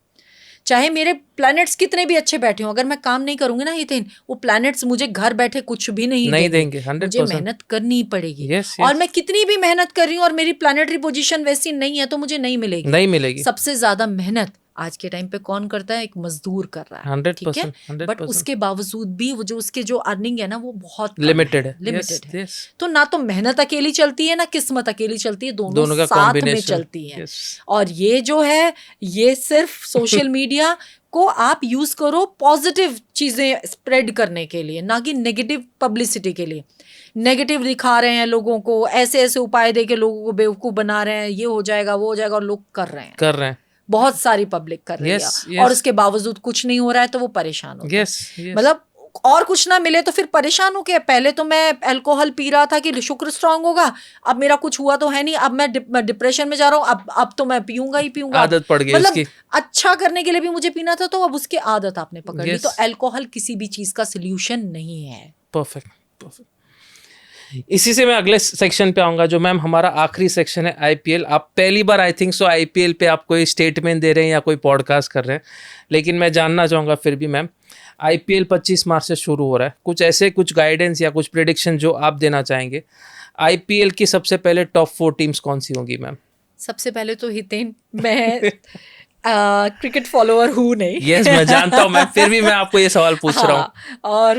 चाहे मेरे प्लैनेट्स कितने भी अच्छे बैठे हों, अगर मैं काम नहीं करूंगी ना हितेन, वो प्लैनेट्स मुझे घर बैठे कुछ भी नहीं देंगे। मुझे मेहनत करनी पड़ेगी। और मैं कितनी भी मेहनत कर रही हूँ और मेरी प्लैनेटरी पोजीशन वैसी नहीं है तो मुझे नहीं मिलेगी। सबसे ज्यादा मेहनत आज के टाइम पे कौन करता है? एक मजदूर कर रहा है, 100%, ठीक है। बट उसके बावजूद भी वो जो उसके जो अर्निंग है ना वो बहुत लिमिटेड है। तो ना तो मेहनत अकेली चलती है ना किस्मत अकेली चलती है, दोनों साथ में चलती है। और ये जो है, ये सिर्फ सोशल मीडिया को आप यूज करो पॉजिटिव चीजें स्प्रेड करने के लिए, ना कि नेगेटिव पब्लिसिटी के लिए। नेगेटिव दिखा रहे हैं लोगों को, ऐसे ऐसे उपाय दे के लोगों को बेवकूफ बना रहे हैं, ये हो जाएगा वो हो जाएगा, और लोग कर रहे हैं। बहुत सारी पब्लिक कर रही है और उसके बावजूद कुछ नहीं हो रहा है तो वो परेशान होते हैं। मतलब और कुछ ना मिले तो फिर परेशान हो के, पहले तो मैं अल्कोहल पी रहा था कि शुक्र स्ट्रांग होगा, अब मेरा कुछ हुआ तो है नहीं, अब मैं डिप्रेशन में जा रहा हूँ, अब तो मैं पीऊंगा ही पीऊंगा, आदत पड़ गई। मतलब अच्छा करने के लिए भी मुझे पीना था तो अब उसकी आदत आपने पकड़ ली। तो अल्कोहल किसी भी चीज का सोल्यूशन नहीं है। परफेक्ट। इसी से मैं अगले सेक्शन पे आऊंगा जो मैम हमारा आखिरी सेक्शन है, आईपीएल। आप पहली बार आई थिंक सो आईपीएल पे आप कोई स्टेटमेंट दे रहे हैं या कोई पॉडकास्ट कर रहे हैं, लेकिन मैं जानना चाहूँगा फिर भी मैम, आईपीएल 25 मार्च से शुरू हो रहा है, कुछ गाइडेंस या कुछ प्रेडिक्शन जो आप देना चाहेंगे? आईपीएल की सबसे पहले टॉप 4 टीम्स कौन सी होंगी मैम? सबसे पहले तो हितेन, मैं क्रिकेट फॉलोअर हूँ नहीं। यस मैं जानता हूँ मैम, फिर भी मैं आपको ये सवाल पूछ रहा हूँ। और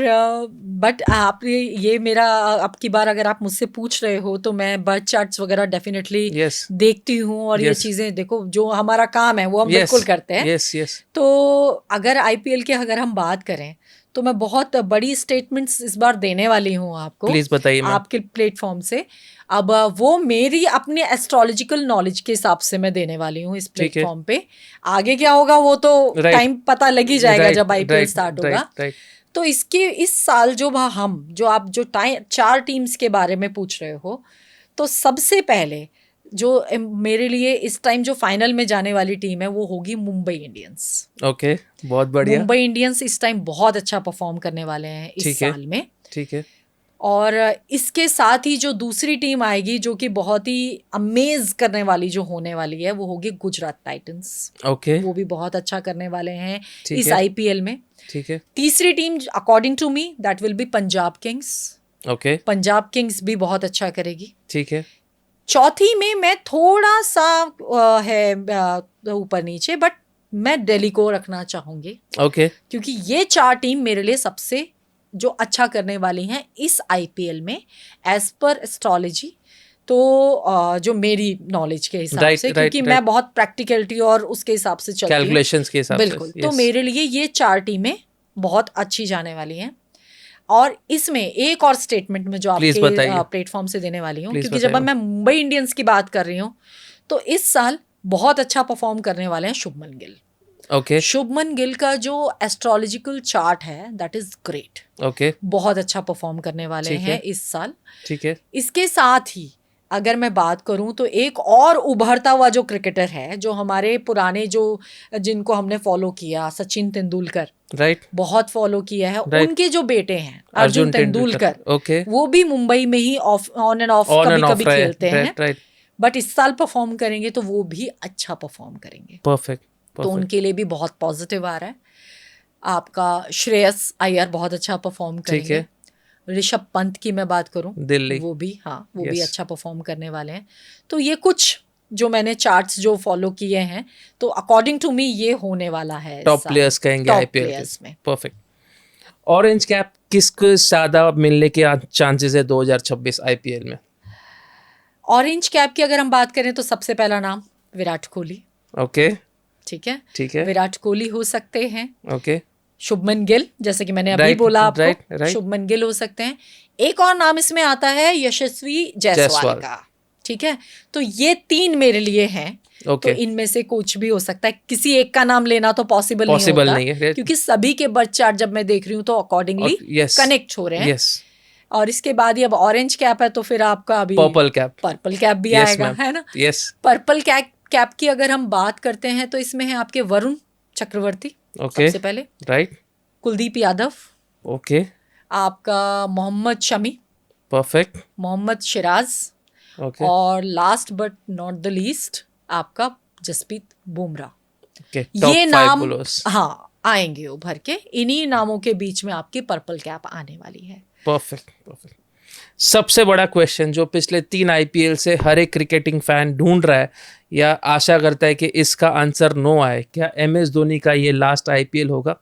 बट आप ये मेरा, अब की बार अगर आप मुझसे पूछ रहे हो तो मैं बर्थ चार्ट्स वगैरह डेफिनेटली देखती हूँ और ये चीजें, देखो जो हमारा काम है वो हम बिल्कुल करते हैं। यस। तो अगर आईपीएल की अगर हम बात करें तो मैं बहुत बड़ी स्टेटमेंट्स इस बार देने वाली हूँ आपको, प्लीज बताइए मैम। आपके प्लेटफॉर्म से। अब वो मेरी अपने एस्ट्रोलॉजिकल नॉलेज के हिसाब से मैं देने वाली हूँ इस ठीक है। प्लेटफॉर्म पे। आगे क्या होगा वो तो Right. टाइम पता लग ही जाएगा Right, जब आईपीएल right, स्टार्ट होगा। right, right. तो इसके इस साल जो हम जो आप जो टाइम 4 टीम्स के बारे में पूछ रहे हो, तो सबसे पहले जो मेरे लिए इस टाइम जो फाइनल में जाने वाली टीम है वो होगी मुंबई इंडियंस। ओके, बहुत बढ़िया। मुंबई इंडियंस इस टाइम बहुत अच्छा परफॉर्म करने वाले हैं इस ठीक है। साल में। ठीक है। और इसके साथ ही जो दूसरी टीम आएगी जो कि बहुत ही अमेज करने वाली जो होने वाली है वो होगी गुजरात टाइटंस। ओके, वो भी बहुत अच्छा करने वाले हैं ठीक इस है। आईपीएल में। ठीक है। तीसरी team according to me that will be Punjab Kings. Okay, Punjab Kings भी बहुत अच्छा करेगी। ठीक है। चौथी में मैं थोड़ा सा ऊपर नीचे, बट मैं दिल्ली को रखना चाहूंगी ओके, क्योंकि ये 4 टीम मेरे लिए सबसे जो अच्छा करने वाली हैं इस आईपीएल में एज पर एस्ट्रोलॉजी। तो जो मेरी नॉलेज के हिसाब Right, से, right, क्योंकि right. मैं बहुत प्रैक्टिकलिटी और उसके हिसाब से चलती हूँ। कैलकुलेशंस के हिसाब से। बिल्कुल। तो yes. मेरे लिए ये 4 टीमें बहुत अच्छी जाने वाली हैं। और इसमें एक और स्टेटमेंट में जो Please आपके बताइए। प्लेटफॉर्म से देने वाली हूँ, Please क्योंकि जब बताइए। मैं मुंबई इंडियंस की बात कर रही हूँ तो इस साल बहुत अच्छा परफॉर्म करने वाले हैं शुभमन गिल। ओके, शुभमन गिल का जो एस्ट्रोलॉजिकल चार्ट है दैट इज ग्रेट। ओके, बहुत अच्छा परफॉर्म करने वाले ठीक है। हैं इस साल। ठीक है। इसके साथ ही अगर मैं बात करूं तो एक और उभरता हुआ जो क्रिकेटर है जो हमारे पुराने जो जिनको हमने फॉलो किया, सचिन तेंदुलकर राइट। बहुत फॉलो किया है। Right. उनके जो बेटे हैं अर्जुन तेंदुलकर, ओके, वो भी मुंबई में ही ऑन एंड ऑफ ऑन कभी एंड ऑफ कभी रहे। खेलते हैं। राइट, राइट, बट इस साल परफॉर्म करेंगे तो वो भी अच्छा परफॉर्म करेंगे। परफेक्ट, तो परफेक्ट। उनके लिए भी बहुत पॉजिटिव आ रहा है। आपका श्रेयस अय्यर बहुत अच्छा परफॉर्म ठीक करेंगे। है। ऋषभ पंत की मैं बात करूं, दिल्ली। वो भी वो भी Yes. अच्छा परफॉर्म करने वाले हैं। तो ये कुछ जो मैंने चार्ट्स जो फॉलो किए हैं, तो अकॉर्डिंग टू मी ये होने वाला है। टॉप प्लेयर्स कहेंगे टॉप आईपीएल प्लेयर्स के। में। परफेक्ट। ऑरेंज कैप किसको ज्यादा मिलने के चांसेस है 2026 आईपीएल में? ऑरेंज कैप की अगर हम बात करें तो सबसे पहला नाम विराट कोहली। ओके, ठीक है, ठीक है। विराट कोहली हो सकते हैं। ओके, शुभमन गिल, जैसे कि मैंने अभी Right, बोला आपको, right, right. शुभमन गिल हो सकते हैं। एक और नाम इसमें आता है यशस्वी जायसवाल जायसवाल। का। ठीक है, तो ये 3 मेरे लिए हैं। ओके, तो इनमें से कुछ भी हो सकता है, किसी एक का नाम लेना तो पॉसिबल पॉसिबल नहीं नहीं होता, है। क्योंकि सभी के बर्थ चार्ट जब मैं देख रही हूँ तो अकॉर्डिंगली यस, कनेक्ट हो रहे हैं। यस। और इसके बाद ही अब ऑरेंज कैप है तो फिर आपका अभी पर्पल कैप। पर्पल कैप भी Yes, आएगा, ma'am. है ना। यस। पर्पल कैप की अगर हम बात करते हैं तो इसमें है आपके वरुण चक्रवर्ती ओके, सबसे पहले, राइट। कुलदीप यादव, ओके, आपका मोहम्मद शमी, परफेक्ट। मोहम्मद सिराज, ओके, और last but not the least आपका जसप्रीत बुमराह। ओके। ये टॉप 5 नाम बोलर्स। आएंगे उभर के। इन्हीं नामों के बीच में आपकी पर्पल कैप आने वाली है। Perfect, perfect. सबसे बड़ा क्वेश्चन जो पिछले 3 आईपीएल से हर एक क्रिकेटिंग फैन ढूंढ रहा है या आशा करता है कि इसका आंसर नो आए, क्या एमएस धोनी का ये लास्ट आईपीएल होगा?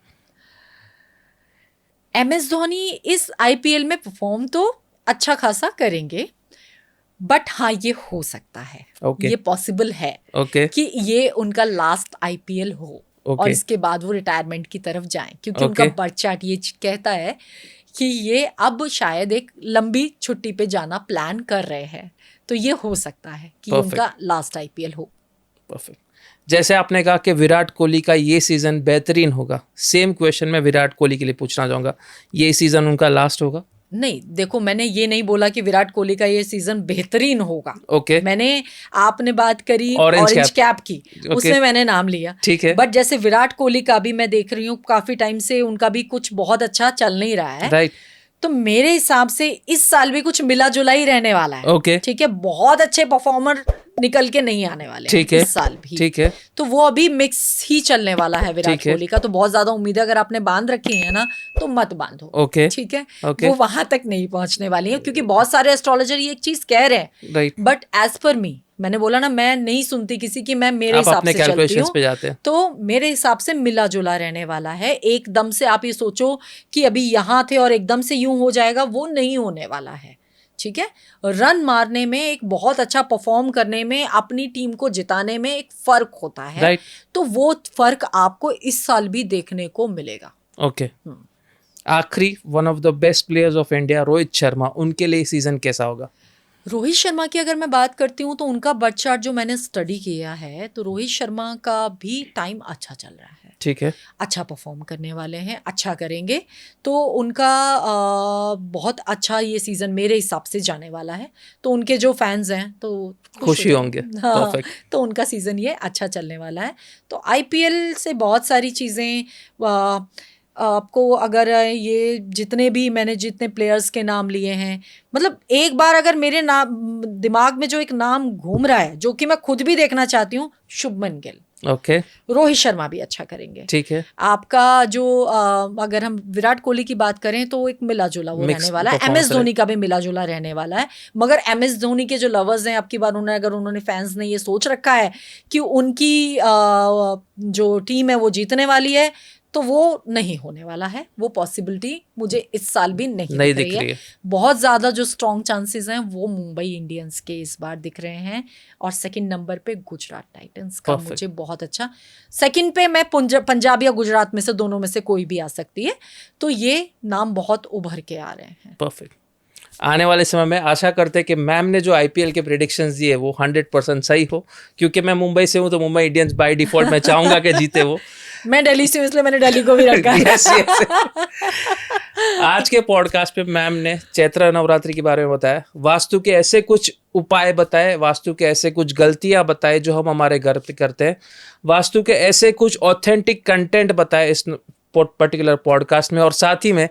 एमएस धोनी इस आईपीएल में परफॉर्म तो अच्छा खासा करेंगे, बट हाँ ये हो सकता है, Okay. ये पॉसिबल है ओके, कि ये उनका लास्ट आईपीएल हो। Okay. और इसके बाद वो रिटायरमेंट की तरफ जाएं, क्योंकि Okay. उनका बर्थ चार्ट ये कहता है कि ये अब शायद एक लंबी छुट्टी पे जाना प्लान कर रहे हैं। तो ये हो सकता है कि Perfect. उनका लास्ट आईपीएल हो। परफेक्ट। जैसे आपने कहा कि विराट कोहली का ये सीजन बेहतरीन होगा, सेम क्वेश्चन मैं विराट कोहली के लिए पूछना चाहूंगा, ये सीजन उनका लास्ट होगा? नहीं, देखो मैंने ये नहीं बोला कि विराट कोहली का ये सीजन बेहतरीन होगा। ओके, मैंने आपने बात करी Orange ऑरेंज cap. कैप की, Okay. उसमें मैंने नाम लिया। ठीक है। बट जैसे विराट कोहली का भी मैं देख रही हूँ काफी टाइम से उनका भी कुछ बहुत अच्छा चल नहीं रहा है। राइट। तो मेरे हिसाब से इस साल भी कुछ मिला जुला ही रहने वाला है। ओके, ठीक है, बहुत अच्छे परफॉर्मर निकल के नहीं आने वाले ठीक हैं है, इस साल भी। ठीक है। तो वो अभी मिक्स ही चलने वाला है विराट ठीक है। कोहली का। तो बहुत ज्यादा उम्मीदें अगर आपने बांध रखी है ना तो मत बांधो। ओके, ठीक है, ओके। वो वहां तक नहीं पहुंचने वाली है, क्योंकि बहुत सारे एस्ट्रोलॉजर ये एक चीज कह रहे हैं। राइट। बट एज पर मी, मैंने बोला ना मैं नहीं सुनती किसी की, मैं मेरे आप हिसाब अपने से चलती कैलकुलेशंस पे हूँ। जाते हैं। तो मेरे हिसाब से मिला जुला रहने वाला है। एकदम से आप ये सोचो कि अभी यहाँ थे और एकदम से यूं हो जाएगा, वो नहीं होने वाला है। ठीक है, रन मारने में, एक बहुत अच्छा परफॉर्म करने में, अपनी टीम को जिताने में एक फर्क होता है। राइट। तो वो फर्क आपको इस साल भी देखने को मिलेगा। ओके। आखिरी one of the best players of India Rohit Sharma, उनके लिए सीजन कैसा होगा? रोहित शर्मा की अगर मैं बात करती हूँ तो उनका बर्थ चार्ट जो मैंने स्टडी किया है, तो रोहित शर्मा का भी टाइम अच्छा चल रहा है। ठीक है, अच्छा परफॉर्म करने वाले हैं, अच्छा करेंगे, तो उनका बहुत अच्छा ये सीज़न मेरे हिसाब से जाने वाला है। तो उनके जो फैंस हैं तो खुशी होंगे। हाँ, परफेक्ट। तो उनका सीज़न ये अच्छा चलने वाला है। तो आईपीएल से बहुत सारी चीज़ें आपको, अगर ये जितने प्लेयर्स के नाम लिए हैं, मतलब एक बार अगर मेरे दिमाग में जो एक नाम घूम रहा है, जो कि मैं खुद भी देखना चाहती हूँ, शुभमन गिल। ओके, रोहित शर्मा भी अच्छा करेंगे। ठीक है। आपका जो अगर हम विराट कोहली की बात करें तो एक मिला जुला वो रहने वाला है। एमएस धोनी का भी मिला जुला रहने वाला है, मगर एमएस धोनी के जो लवर्स हैं, अब की बार उन्होंने फैंस ने ये सोच रखा है कि उनकी जो टीम है वो जीतने वाली है, तो वो नहीं होने वाला है। वो पॉसिबिलिटी मुझे इस साल भी नहीं दिख रही है। बहुत ज़्यादा जो स्ट्रॉन्ग चांसेस हैं वो मुंबई इंडियंस के इस बार दिख रहे हैं, और सेकंड नंबर पे गुजरात टाइटंस का मुझे बहुत अच्छा। सेकंड पे मैं पंजाब या गुजरात में से, दोनों में से कोई भी आ सकती है। तो ये नाम बहुत उभर के आ रहे हैं। परफेक्ट। आने वाले समय में आशा करते हैं कि मैम ने जो आईपीएल के प्रेडिक्शंस दिए वो 100% सही हो, क्योंकि मैं मुंबई से हूं तो मुंबई इंडियंस बाय डिफॉल्ट मैं चाहूंगा कि जीते वो। मैं दिल्ली से हूं, इसलिए मैंने दिल्ली को भी रखा है। yes, yes. आज के पॉडकास्ट पे मैम ने चैत्र नवरात्रि के बारे में बताया, वास्तु के ऐसे कुछ उपाय बताए, वास्तु के ऐसे कुछ गलतियां बताए जो हम हमारे घर पे करते हैं, वास्तु के ऐसे कुछ ऑथेंटिक कंटेंट बताए इस पर्टिकुलर पॉडकास्ट में, और साथ ही में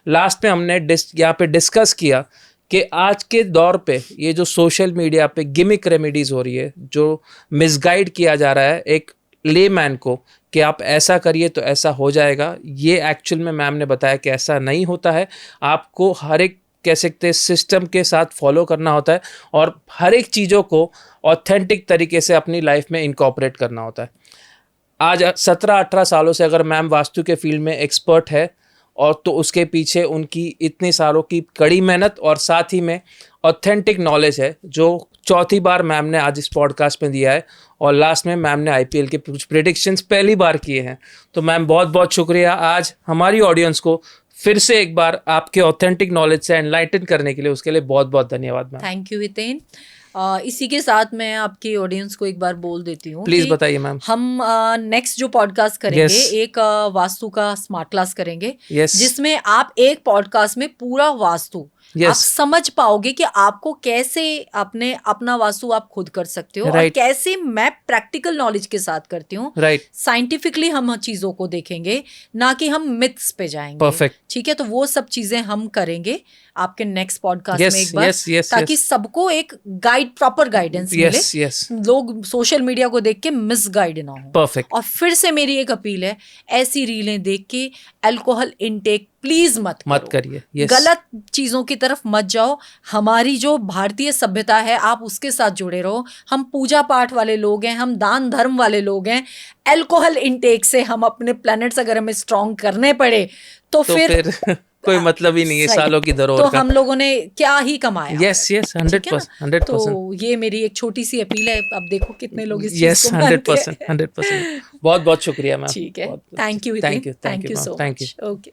लास्ट में हमने यहाँ पे डिस्कस किया कि आज के दौर पे ये जो सोशल मीडिया पे गिमिक रेमेडीज हो रही है, जो मिसगाइड किया जा रहा है एक लेमैन को कि आप ऐसा करिए तो ऐसा हो जाएगा, ये एक्चुअल में मैम ने बताया कि ऐसा नहीं होता है। आपको हर एक कह सकते सिस्टम के साथ फॉलो करना होता है, और हर एक चीज़ों को ऑथेंटिक तरीके से अपनी लाइफ में इनकॉर्पोरेट करना होता है। आज 17-18 सालों से अगर मैम वास्तु के फील्ड में एक्सपर्ट है, और तो उसके पीछे उनकी इतने सालों की कड़ी मेहनत और साथ ही में ऑथेंटिक नॉलेज है, जो चौथी बार मैम ने आज इस पॉडकास्ट में दिया है, और लास्ट में मैम ने आईपीएल के कुछ प्रेडिक्शंस पहली बार किए हैं। तो मैम बहुत बहुत शुक्रिया आज हमारी ऑडियंस को फिर से एक बार आपके ऑथेंटिक नॉलेज से एनलाइटन करने के लिए, उसके लिए बहुत बहुत धन्यवाद मैम। Thank you Hiten. इसी के साथ मैं आपकी ऑडियंस को एक बार बोल देती हूँ, प्लीज बताइए मैम। हम नेक्स्ट जो पॉडकास्ट करेंगे, एक वास्तु का स्मार्ट क्लास करेंगे, जिसमें आप एक पॉडकास्ट में पूरा वास्तु आप समझ पाओगे कि आपको कैसे अपना वास्तु आप खुद कर सकते हो, और कैसे मैं प्रैक्टिकल नॉलेज के साथ करती हूँ। साइंटिफिकली हम चीजों को देखेंगे, ना कि हम मिथ्स पे जाएंगे। ठीक है, तो वो सब चीजें हम करेंगे आपके नेक्स्ट पॉडकास्ट में एक बार, ताकि सबको एक प्रॉपर गाइडेंस मिले, लोग सोशल मीडिया को देख के मिसगाइड ना हो। और फिर से मेरी एक अपील है, ऐसी रीलें देख के अल्कोहल इनटेक प्लीज मत करिए। गलत चीजों की तरफ मत जाओ। हमारी जो भारतीय सभ्यता है, आप उसके साथ जुड़े रहो। हम पूजा पाठ वाले लोग हैं, हम दान धर्म वाले लोग हैं। अल्कोहल इनटेक से हम अपने प्लैनेट्स अगर हमें स्ट्रॉन्ग करने पड़े तो फिर कोई मतलब ही नहीं है सालों की धरोहर तो हम लोगों ने क्या ही कमाया। 100%। तो ये मेरी एक छोटी सी अपील है। अब देखो कितने लोग इस चीज को मानते हैं। 100%। बहुत बहुत शुक्रिया मैम। ठीक है, thank you so much. Okay.